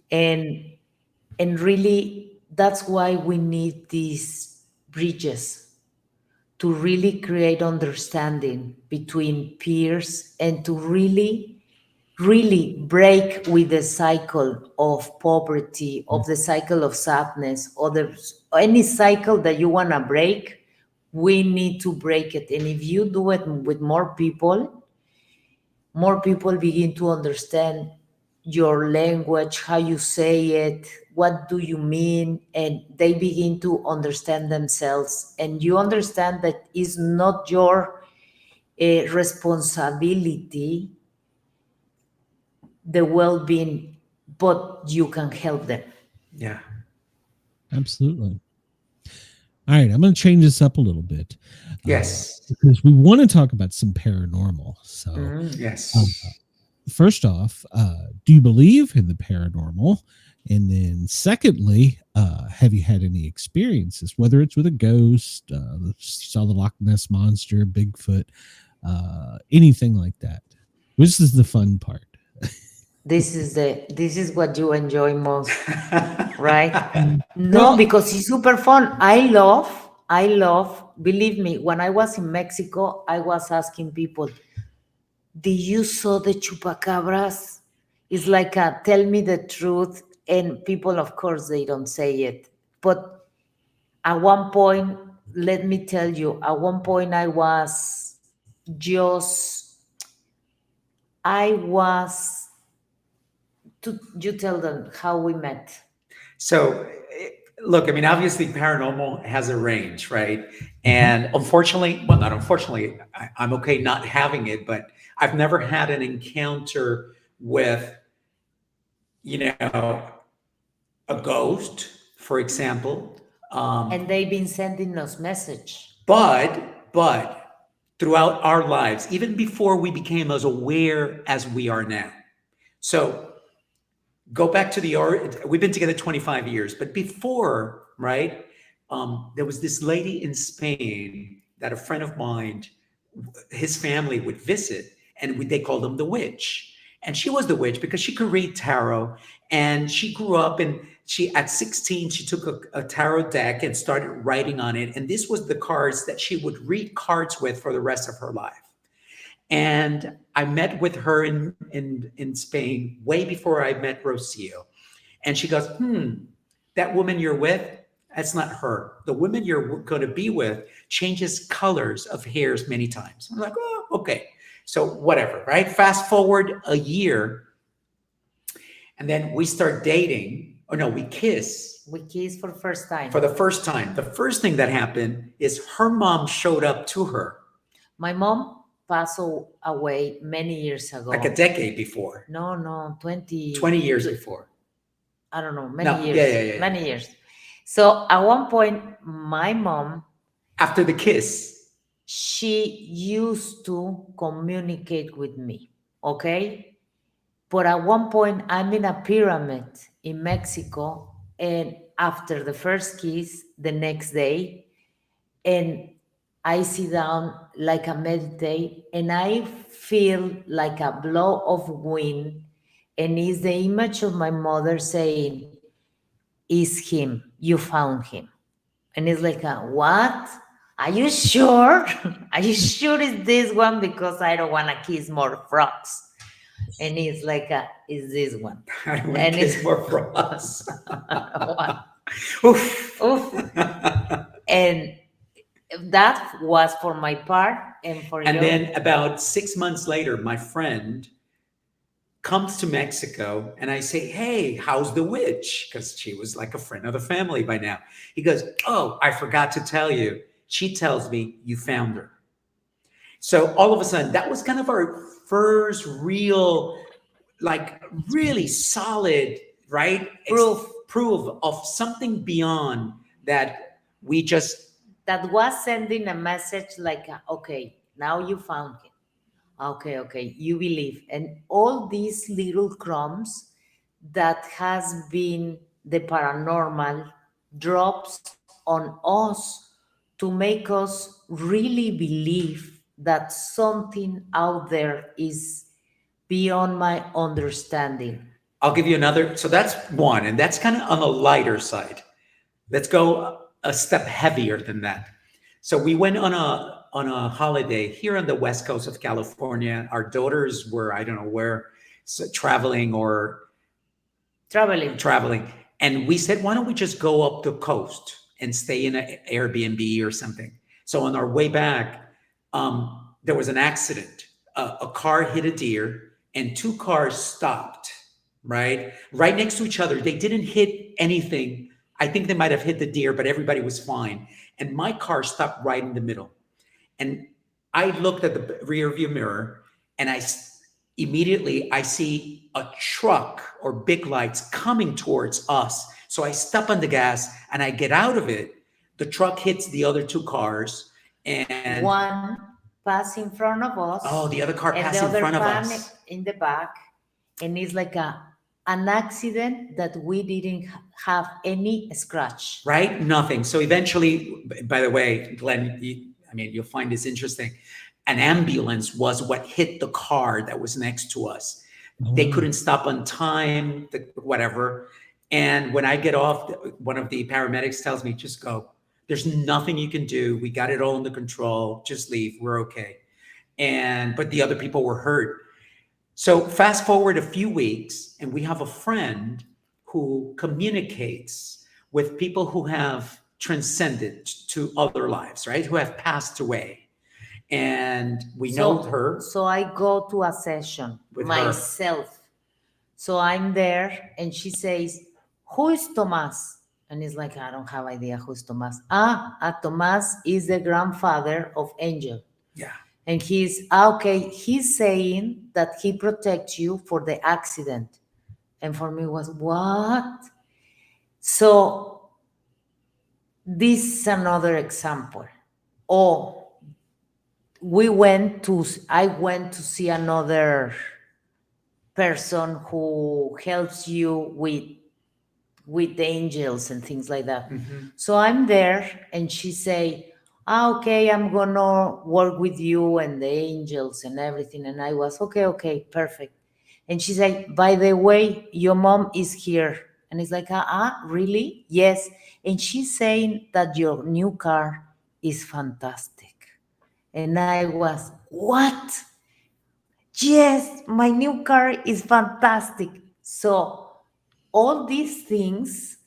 And really that's why we need these bridges to really create understanding between peers and to really break with the cycle of poverty, of the cycle of sadness, or any cycle that you want to break. We need to break it. And if you do it with more people begin to understand your language, how you say it, what do you mean, and they begin to understand themselves. And you understand that it's not your responsibility, the well-being, but you can help them. Yeah. Absolutely. All right, I'm going to change this up a little bit. Yes. Because we want to talk about some paranormal. So, Yes. first off, do you believe in the paranormal? And then secondly, have you had any experiences, whether it's with a ghost, saw the Loch Ness monster, Bigfoot, anything like that? This is the fun part. This is what you enjoy most, right? No, Well, because it's super fun. I love, believe me, when I was in Mexico, I was asking people, did you saw the chupacabras? It's like a tell me the truth. And people, of course, they don't say it. But at one point, let me tell you, at one point I was, you tell them how we met. So, look, I mean, obviously, paranormal has a range, right? And unfortunately, well, not unfortunately, I'm okay not having it, but I've never had an encounter with, you know, a ghost, for example. And they've been sending us message. But throughout our lives, even before we became as aware as we are now. So go back to we've been together 25 years, but before, right? There was this lady in Spain that a friend of mine, his family would visit, and they called him the witch. And she was the witch because she could read tarot, and she grew up and she at 16 she took a tarot deck and started writing on it, and this was the cards that she would read cards with for the rest of her life. And I met with her in Spain way before I met Rocio. And she goes, that woman you're with, that's not her. The woman you're going to be with changes colors of hairs many times. I'm like, oh, okay. So whatever, right? Fast forward a year, and then we start dating. Or no, we kiss. We kissed for the first time. For the first time. The first thing that happened is her mom showed up to her. My mom passed away many years ago. Like a decade before. No, 20 years before. I don't know, many years. Yeah. Many years. So at one point, my mom, after the kiss, she used to communicate with me, okay? But at one point, I'm in a pyramid in Mexico, and after the first kiss, the next day, and I sit down like a meditate, and I feel like a blow of wind, and it's the image of my mother saying, "Is him? You found him." And it's like, what? Are you sure? Are you sure it's this one? Because I don't want to kiss more frogs. And it's like, is this one? I don't want And to kiss it's- more frogs. Oof. And that was for my part, and for And you. then about 6 months later, my friend comes to Mexico, and I say, hey, how's the witch? Because she was like a friend of the family by now. He goes, oh, I forgot to tell you. She tells me you found her. So all of a sudden, that was kind of our first real, like really solid, right? Proof of something beyond that we just. That was sending a message like, okay, now you found him. Okay, you believe. And all these little crumbs that has been the paranormal drops on us to make us really believe that something out there is beyond my understanding. I'll give you another. So that's one, and that's kind of on the lighter side. Let's go a step heavier than that. So we went on a holiday here on the west coast of California. Our daughters were, I don't know where, traveling, and we said, why don't we just go up the coast and stay in an Airbnb or something? So on our way back, there was an accident. A car hit a deer, and two cars stopped, right next to each other. They didn't hit anything. I think they might have hit the deer, but everybody was fine. And my car stopped right in the middle. And I looked at the rear view mirror, and immediately I see a truck or big lights coming towards us. So I step on the gas and I get out of it. The truck hits the other two cars, and one passed in front of us. Oh, the other car and passed the in other front of one us. in the back. and it's like an accident that we didn't have any scratch. Right? Nothing. So eventually, by the way, Glenn, I mean, you'll find this interesting. An ambulance was what hit the car that was next to us. They Wow. couldn't stop on time, whatever. And when I get off, one of the paramedics tells me, just go. There's nothing you can do. We got it all under control. Just leave. We're okay. But the other people were hurt. So fast forward a few weeks, and we have a friend who communicates with people who have transcended to other lives, right? Who have passed away. And we know her So I go to a session with her. myself. So I'm there, and she says, "Who is Tomas?" And it's like, I don't have idea who's Tomas. Tomas is the grandfather of Angel. Yeah. And he's saying that he protects you for the accident. And for me was, what? So this is another example. Oh, I went to see another person who helps you with angels and things like that. Mhm. So I'm there, and she say, okay, I'm gonna work with you and the angels and everything. And I was, okay, perfect. And she said, by the way, your mom is here. And it's like, really? Yes. And she's saying that your new car is fantastic. And I was, what? Yes, my new car is fantastic. So all these things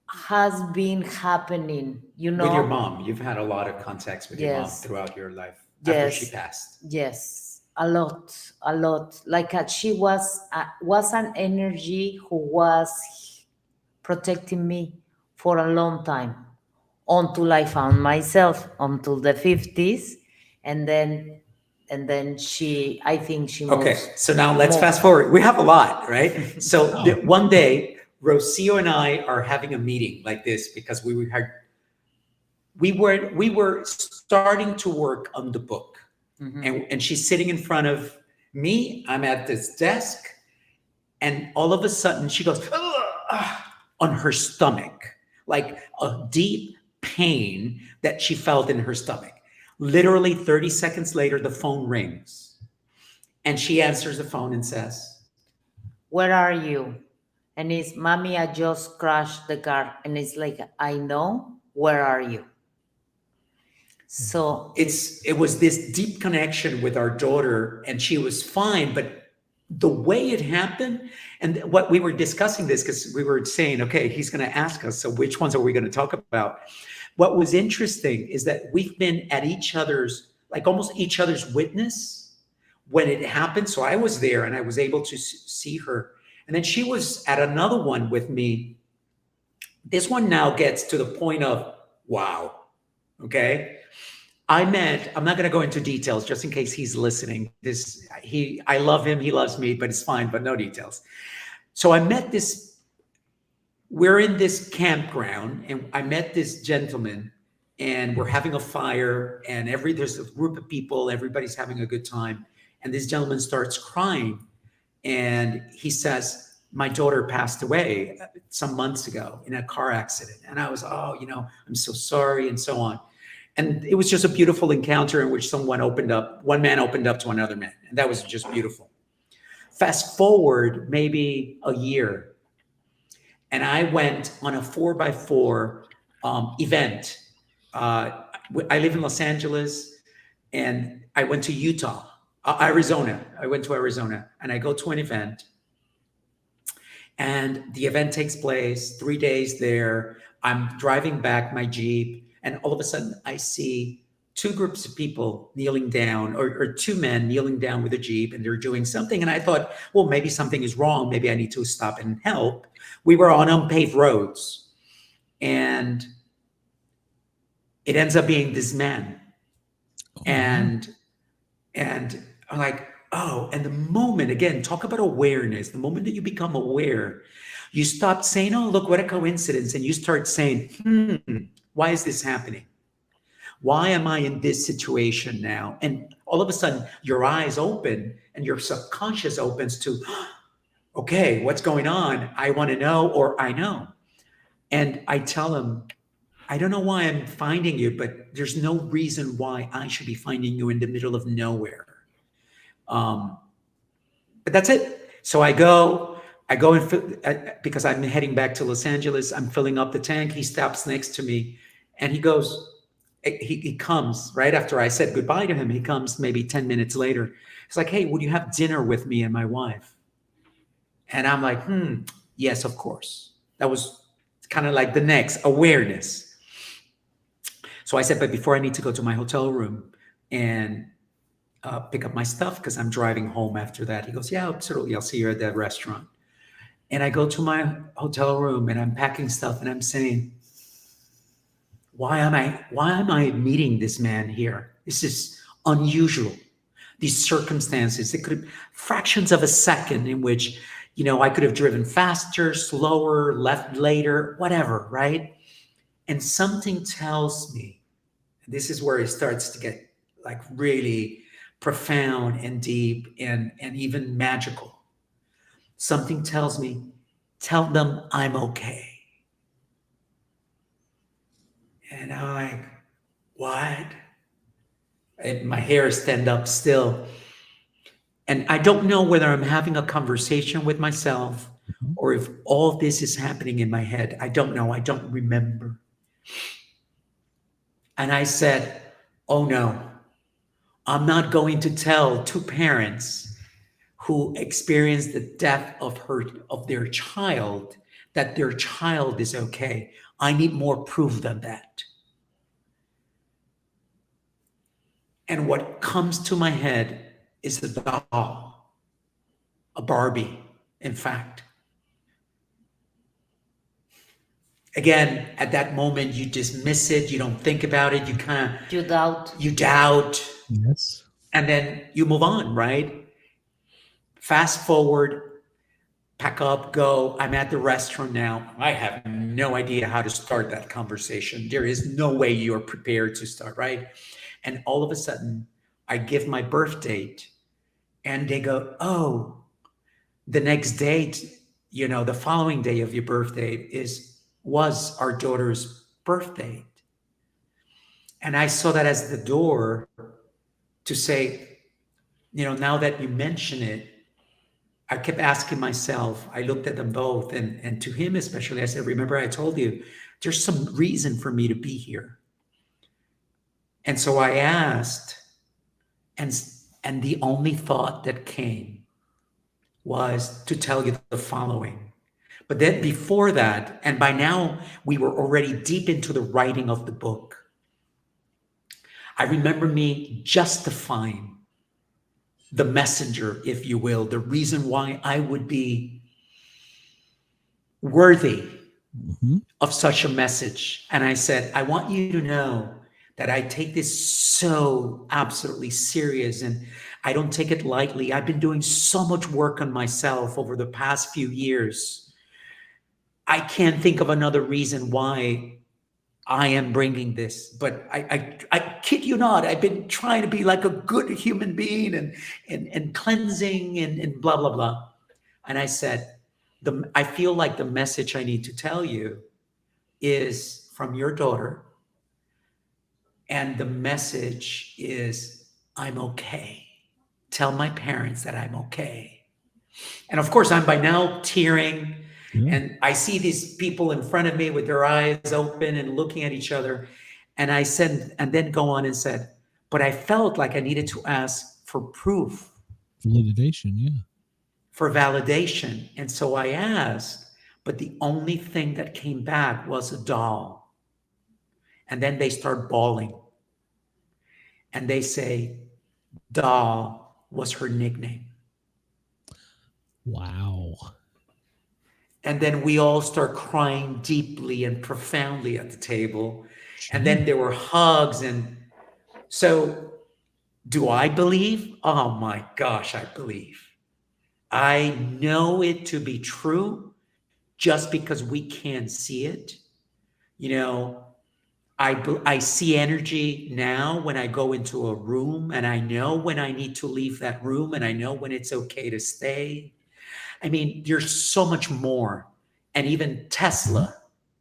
has been happening, With your mom, you've had a lot of contacts with your mom Yes. throughout your life after she Yes. passed. Yes, a lot. Like she was an energy who was protecting me for a long time until I found myself until the 50s, and then I think she Okay, moves. so now let's Move. fast forward. We have a lot, right? So Oh. one day, Rocio and I are having a meeting like this because we were starting to work on the book, Mhm. and she's sitting in front of me. I'm at this desk, and all of a sudden she goes "Ugh," on her stomach, like a deep pain that she felt in her stomach. Literally 30 seconds later, the phone rings, and she answers the phone and says, Where are you? And it's, mommy, I just crashed the car. And it's like, I know, where are you? So it was this deep connection with our daughter, and she was fine, but the way it happened, and what we were discussing this because we were saying, okay, he's going to ask us, so which ones are we going to talk about? What was interesting is that we've been at each other's, like almost each other's witness when it happened. So I was there and I was able to see her, and then she was at another one with me. This one now gets to the point of wow. Okay, I'm not going to go into details just in case he's listening. I love him, he loves me, but it's fine, but no details. So I met this, we're in this campground, and I met this gentleman, and we're having a fire, and there's a group of people, everybody's having a good time. And this gentleman starts crying, and he says, my daughter passed away some months ago in a car accident. And I was, I'm so sorry, and so on. And it was just a beautiful encounter in which one man opened up to another man. And that was just beautiful. Fast forward maybe a year, and I went on a 4x4 event. I live in Los Angeles, and I went to Arizona. I went to Arizona, and I go to an event. And the event takes place 3 days there. I'm driving back my Jeep, and all of a sudden I see two groups of people kneeling down, or two men kneeling down with a Jeep, and they're doing something. And I thought, well, maybe something is wrong. Maybe I need to stop and help. We were on unpaved roads, and it ends up being this man. Oh, And I'm like, oh, and the moment, again, talk about awareness, the moment that you become aware, you stop saying, oh, look, what a coincidence. And you start saying, why is this happening? Why am I in this situation now? And all of a sudden, your eyes open and your subconscious opens to, okay, what's going on? I want to know, or I know. And I tell him, I don't know why I'm finding you, but there's no reason why I should be finding you in the middle of nowhere. Um, but that's it. So I go and because I'm heading back to Los Angeles. I'm filling up the tank. He stops next to me, and he goes. He comes right after I said goodbye to him. He comes maybe 10 minutes later. He's like, "Hey, would you have dinner with me and my wife?" And I'm like, yes, of course. That was kind of like the next awareness. So I said, but before I need to go to my hotel room and pick up my stuff because I'm driving home after that. He goes, yeah, absolutely. I'll see you at that restaurant. And I go to my hotel room and I'm packing stuff and I'm saying, why am I meeting this man here? This is unusual. These circumstances, it could have fractions of a second in which, I could have driven faster, slower, left later, whatever, right? And something tells me, this is where it starts to get like really profound and deep and even magical. Something tells me, tell them I'm okay. And I'm like, what? And my hair stand up still. And I don't know whether I'm having a conversation with myself or if all this is happening in my head. I don't know. I don't remember. And I said, oh no, I'm not going to tell two parents who experienced the death of their child that their child is okay. I need more proof than that. And what comes to my head is a doll, a Barbie, in fact. Again, at that moment, you dismiss it, you don't think about it, You doubt. you doubt, Yes. and then you move on, right? Fast forward, pack up, go. I'm at the restaurant now. I have no idea how to start that conversation. There is no way you're prepared to start, right? And all of a sudden, I give my birth date, and they go, oh, the next date, the following day of your birthday was our daughter's birthday. And I saw that as the door to say, now that you mention it, I kept asking myself, I looked at them both, and to him especially, I said, remember I told you, there's some reason for me to be here. And so I asked, and the only thought that came was to tell you the following. But then before that, and by now we were already deep into the writing of the book, I remember me justifying the messenger, if you will, the reason why I would be worthy of such a message. And I said, I want you to know that I take this so absolutely serious and I don't take it lightly. I've been doing so much work on myself over the past few years. I can't think of another reason why I am bringing this, but I kid you not, I've been trying to be like a good human being and cleansing and blah, blah, blah. And I said, I feel like the message I need to tell you is from your daughter. And the message is, I'm okay. Tell my parents that I'm okay. And of course, I'm by now tearing. And I see these people in front of me with their eyes open and looking at each other. And I said, and then go on and said, but I felt like I needed to ask for proof. Validation, yeah. For validation. And so I asked, but the only thing that came back was a doll. And then they start bawling. And they say, doll was her nickname. Wow. And then we all start crying deeply and profoundly at the table. And then there were hugs. And so, do I believe? Oh my gosh, I believe. I know it to be true just because we can't see it. I see energy now when I go into a room, and I know when I need to leave that room, and I know when it's okay to stay. I mean, there's so much more. And even Tesla,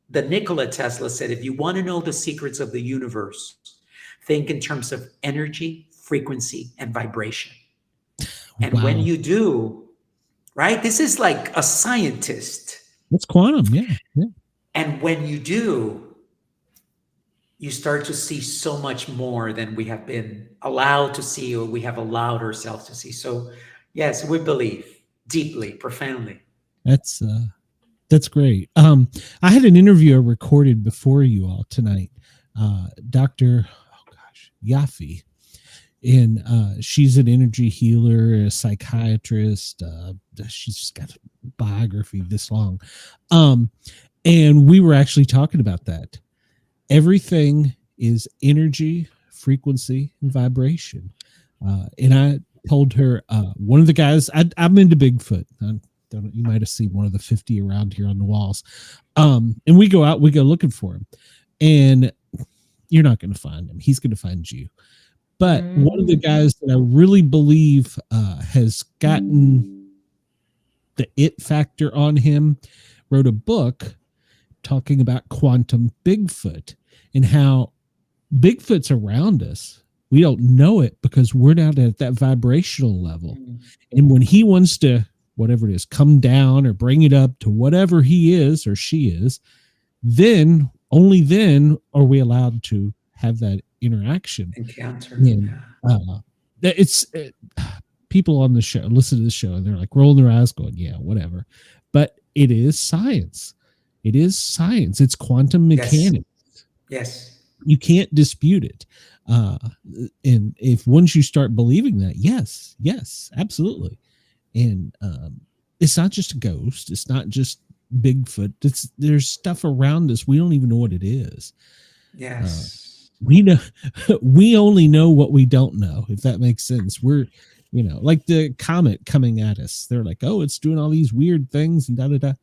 the Nikola Tesla said, if you want to know the secrets of the universe, think in terms of energy, frequency, and vibration. And when Wow. you do, right, this is like a scientist. It's quantum. Yeah. Yeah. And when you do, you start to see so much more than we have been allowed to see or we have allowed ourselves to see. So, yes, we believe deeply, profoundly. That's great. I had an interview I recorded before you all tonight. Dr. Yafi, and she's an energy healer, a psychiatrist. She's just got a biography this long. And we were actually talking about that. Everything is energy, frequency, and vibration. And I told her, one of the guys, I'm into Bigfoot. You might have seen one of the 50 around here on the walls. And we go out, we go looking for him. And you're not going to find him. He's going to find you. But one of the guys that I really believe has gotten the it factor on him wrote a book talking about quantum Bigfoot and how Bigfoot's around us. We don't know it because we're not at that vibrational level. And when he wants to, whatever it is, come down or bring it up to whatever he is or she is, then only then are we allowed to have that interaction. Encounter. And, it's people on the show listen to the show and they're like rolling their eyes going, yeah, whatever. But it is science. It is science. It's quantum mechanics. Yes. You can't dispute it. And if once you start believing that, yes, absolutely. And it's not just a ghost. It's not just Bigfoot. There's stuff around us. We don't even know what it is. Yes. We know, we only know what we don't know, if that makes sense. We're, like the comet coming at us. They're like, oh, it's doing all these weird things and da-da-da.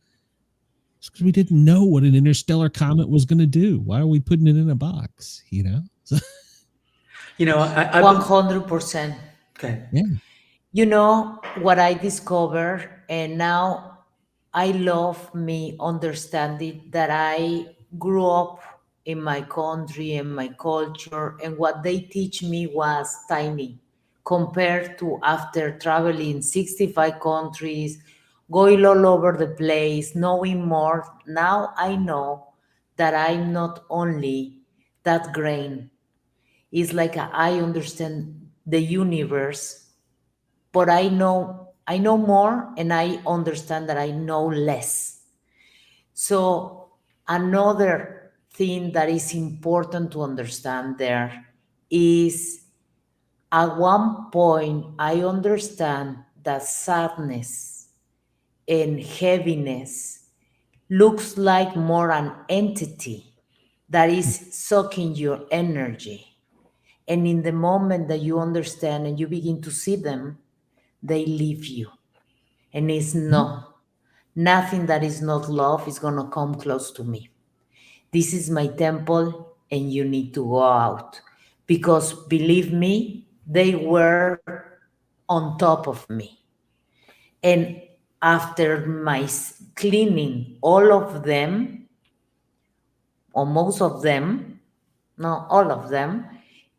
It's because we didn't know what an interstellar comet was going to do. Why are we putting it in a box, I 100%. okay. Yeah. What I discovered, and now I love me understanding that I grew up in my country and my culture, and what they teach me was tiny compared to after traveling 65 countries, going all over the place, knowing more. Now I know that I'm not only that grain. It's like I understand the universe, but I know more, and I understand that I know less. So another thing that is important to understand there is, at one point I understand that sadness and heaviness looks like more an entity that is sucking your energy. And in the moment that you understand and you begin to see them, they leave you. And it's nothing that is not love is going to come close to me. This is my temple, and you need to go out. Because believe me, they were on top of me. And after my cleaning all of them, or most of them, no, all of them,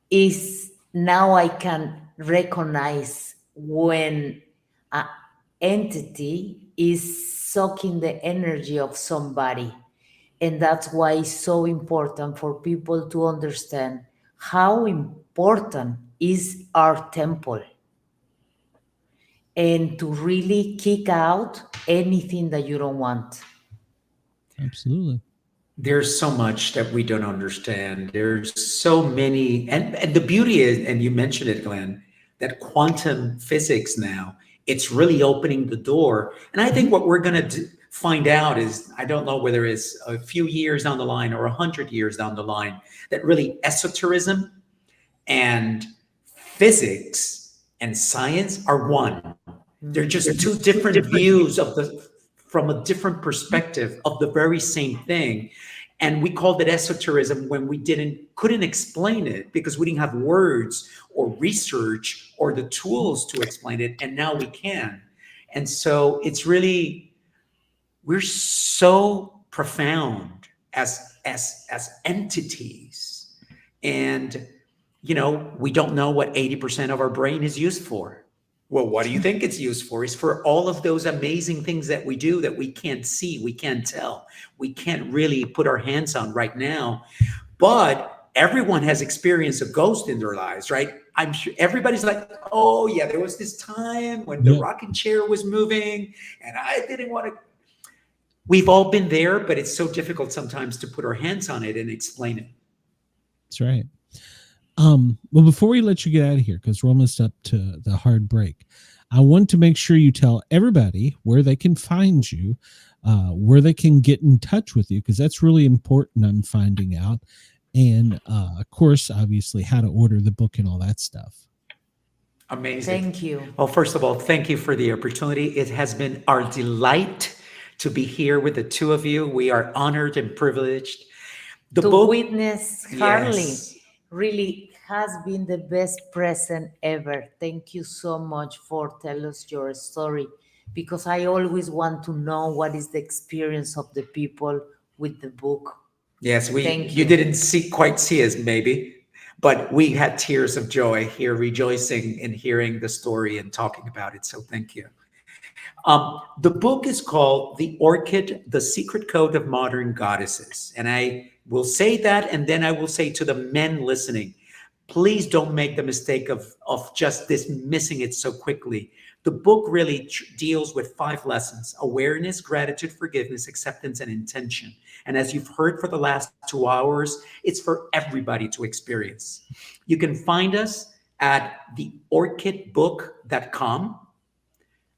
is now I can recognize when an entity is sucking the energy of somebody. And that's why it's so important for people to understand how important is our temple, and to really kick out anything that you don't want. Absolutely. There's so much that we don't understand. There's so many, and the beauty is, and you mentioned it, Glenn, that quantum physics now, it's really opening the door. And I think what we're going to find out is, I don't know whether it's a few years down the line or 100 years down the line, that really esotericism and physics and science are one. They're just two different views from a different perspective of the very same thing. And we called it esotericism when we couldn't explain it because we didn't have words or research or the tools to explain it. And now we can. And so it's really, we're so profound as entities. And, we don't know what 80% of our brain is used for. Well, what do you think it's used for? It's for all of those amazing things that we do that we can't see, we can't tell, we can't really put our hands on right now. But everyone has experienced a ghost in their lives, right? I'm sure everybody's like, oh yeah, there was this time when the rocking chair was moving and I didn't want to. We've all been there, but it's so difficult sometimes to put our hands on it and explain it. That's right. Well, before we let you get out of here, because we're almost up to the hard break, I want to make sure you tell everybody where they can find you, where they can get in touch with you, because that's really important, I'm finding out. And of course, obviously, how to order the book and all that stuff. Amazing. Thank you. Well, first of all, thank you for the opportunity. It has been our delight to be here with the two of you. We are honored and privileged. The To book, witness Harley yes. really has been the best present ever. Thank you so much for telling us your story, because I always want to know what is the experience of the people with the book. Yes, Thank you you. didn't quite see us maybe, but we had tears of joy here, rejoicing in hearing the story and talking about it. So thank you. The book is called The Orchid, The Secret Code of Modern Goddesses. And I will say that, and then I will say to the men listening, please don't make the mistake of just dismissing it so quickly. The book really deals with 5 lessons: awareness, gratitude, forgiveness, acceptance, and intention. And as you've heard for the last 2 hours, it's for everybody to experience. You can find us at theorchidbook.com,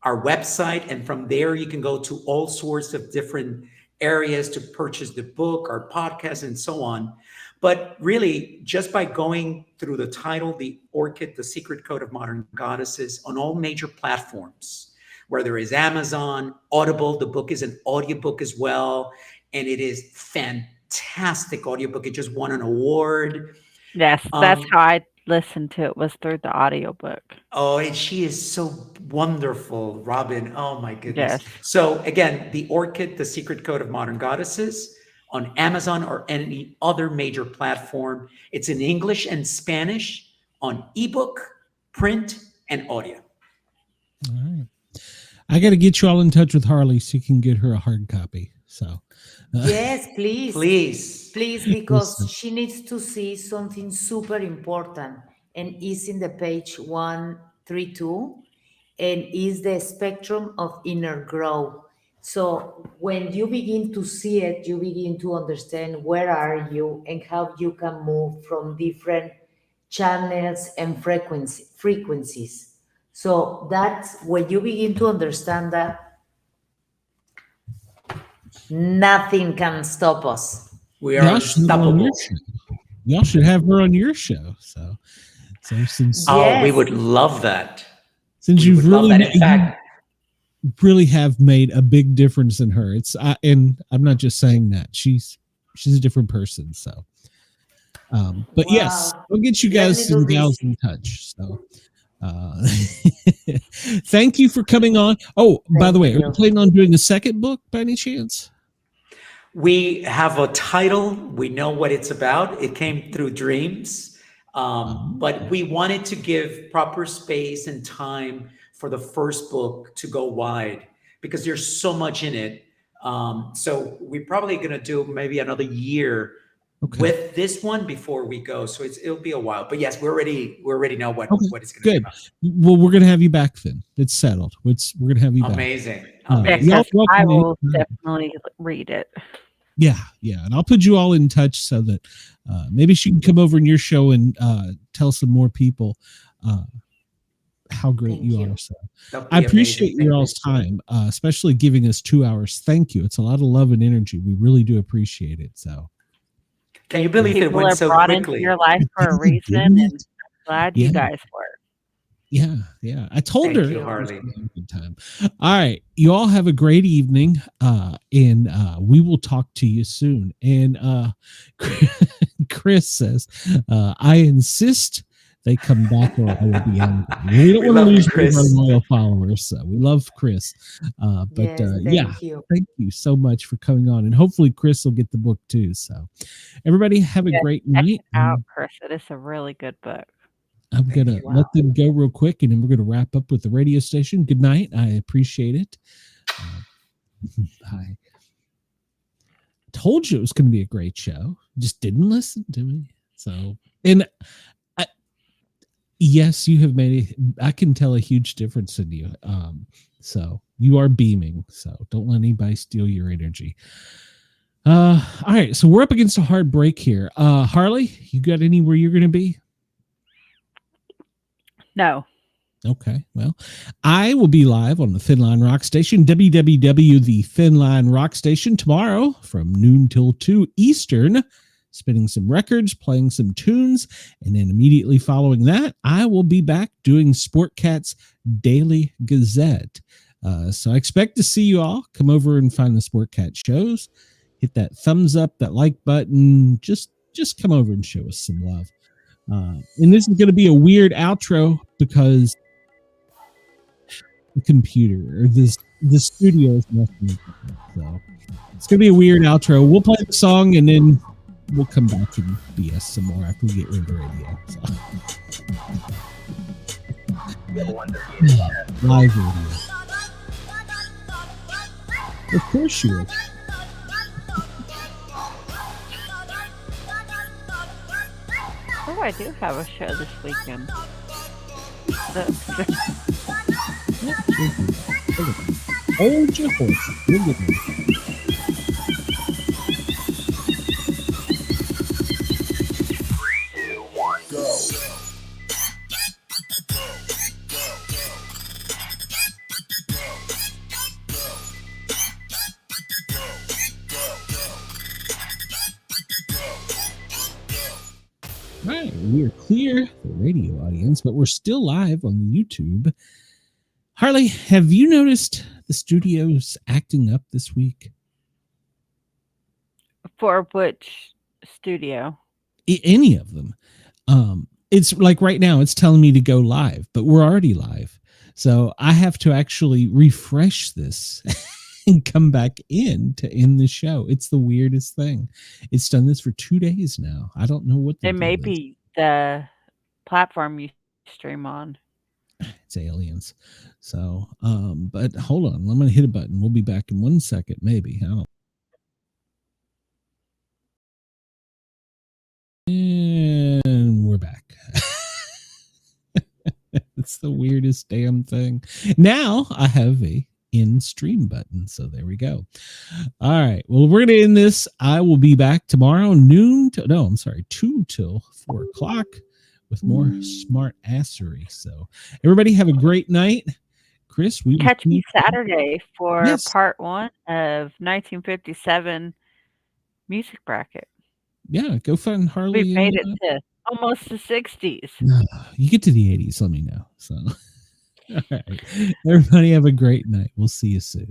our website, and from there you can go to all sorts of different areas to purchase the book, our podcast, and so on. But really, just by going through the title, The Orchid, The Secret Code of Modern Goddesses, on all major platforms, where there is Amazon, Audible, the book is an audiobook as well, and it is fantastic audiobook. It just won an award. Yes, that's how I listened to it, was through the audiobook. Oh, and she is so wonderful, Robin. Oh my goodness. Yes. So again, The Orchid, The Secret Code of Modern Goddesses, on Amazon or any other major platform. It's in English and Spanish, on ebook, print, and audio. All right. I got to get you all in touch with Harley so you can get her a hard copy. So Yes, please. Please. Please, because she needs to see something super important, and is in the page 132, and is the spectrum of inner growth. So when you begin to see it, you begin to understand where are you and how you can move from different channels and frequencies. So that's when you begin to understand that, nothing can stop us. We are y'all should have her on unstoppable. your show. Y'all should have her on your show. So since Oh, we Yes. would love that. since We you've would love really that. In fact, really have made a big difference in her. And I'm not just saying that. She's a different person. So but yes, Wow. I'll get you Let guys me do and gals this. in touch. So thank you for coming on. Oh, by the Thank way, are you you. planning on doing a second book by any chance? we have a title. We know what it's about. It came through dreams. But we wanted to give proper space and time for the first book to go wide, because there's so much in it. So we're probably going to do maybe another year Okay. with this one before we go. So it'll be a while. But yes, we already know what Okay, it's going to be good. about. Well, we're gonna have you back then. It's settled. We're gonna have you back. Amazing. Yeah, Amazing. y'all Because I welcome will anytime. definitely read it. Yeah, and I'll put you all in touch so that maybe she can come over in your show and tell some more people how great Thank you you. are. So That'll I be appreciate amazing. your Thank all's time, especially giving us 2 hours. Thank you. It's a lot of love and energy. We really do appreciate it. So Can you believe it People went are so brought into quickly? your life for a reason, Didn't and it? I'm glad Yeah. you guys were. Yeah. I told Thank her you, it was Harley. gonna be a good time. All right. You all have a great evening. And we will talk to you soon. And Chris says, I insist they come back, or I will be angry. We don't We want to love you, lose one of our Chris. loyal followers. So we love Chris. But Yes, yeah, thank you. thank you so much for coming on. And hopefully Chris will get the book too. So everybody have a Yes, great check night. it out, Chris. It is a really good book. I'm Thank gonna you. let them go real quick, and then we're gonna wrap up with the radio station. Good night. I appreciate it. I told you it was gonna be a great show. Just didn't listen to me. So, and I, yes, you have made. I can tell a huge difference in you. So you are beaming. So don't let anybody steal your energy. All right. So we're up against a hard break here. Harley, you got anywhere you're gonna be? No. Okay, well, I will be live on the Thin Line Rock Station, www, the Thin Line Rock Station, tomorrow from noon till 2 Eastern, spinning some records, playing some tunes, and then immediately following that, I will be back doing Sportcat's Daily Gazette. So I expect to see you all. Come over and find the Sportcat shows. Hit that thumbs up, that like button. Just come over and show us some love. And this is going to be a weird outro because the computer or the studio is messing with it. So it's gonna be a weird outro. We'll play the song and then we'll come back and BS some more after we get rid of the radio. So. Live radio. Of course you will. Oh, I do have a show this weekend. Hold your horses. We'll get there. Right, we are clear, the radio audience, but we're still live on YouTube. Harley, have you noticed the studios acting up this week? For which studio? Any of them. It's like right now it's telling me to go live, but we're already live. So I have to actually refresh this and come back in to end the show. It's the weirdest thing. It's done this for 2 days now. I don't know what the It may deal is. be the platform you stream on. It's aliens. So, but hold on. I'm going to hit a button. We'll be back in 1 second, maybe. I don't. And we're back. It's the weirdest damn thing. Now I have a in stream button. So there we go. All right. Well, we're going to end this. I will be back tomorrow, 2 till 4 o'clock with more smart assery. So everybody have a great night. Chris, we will Catch me see you- Saturday for Yes. part 1 of 1957 music bracket. Yeah, go find Harley. We've made it and, to almost the 60s. you get to the 80s, let me know. So, all right. Everybody have a great night. We'll see you soon.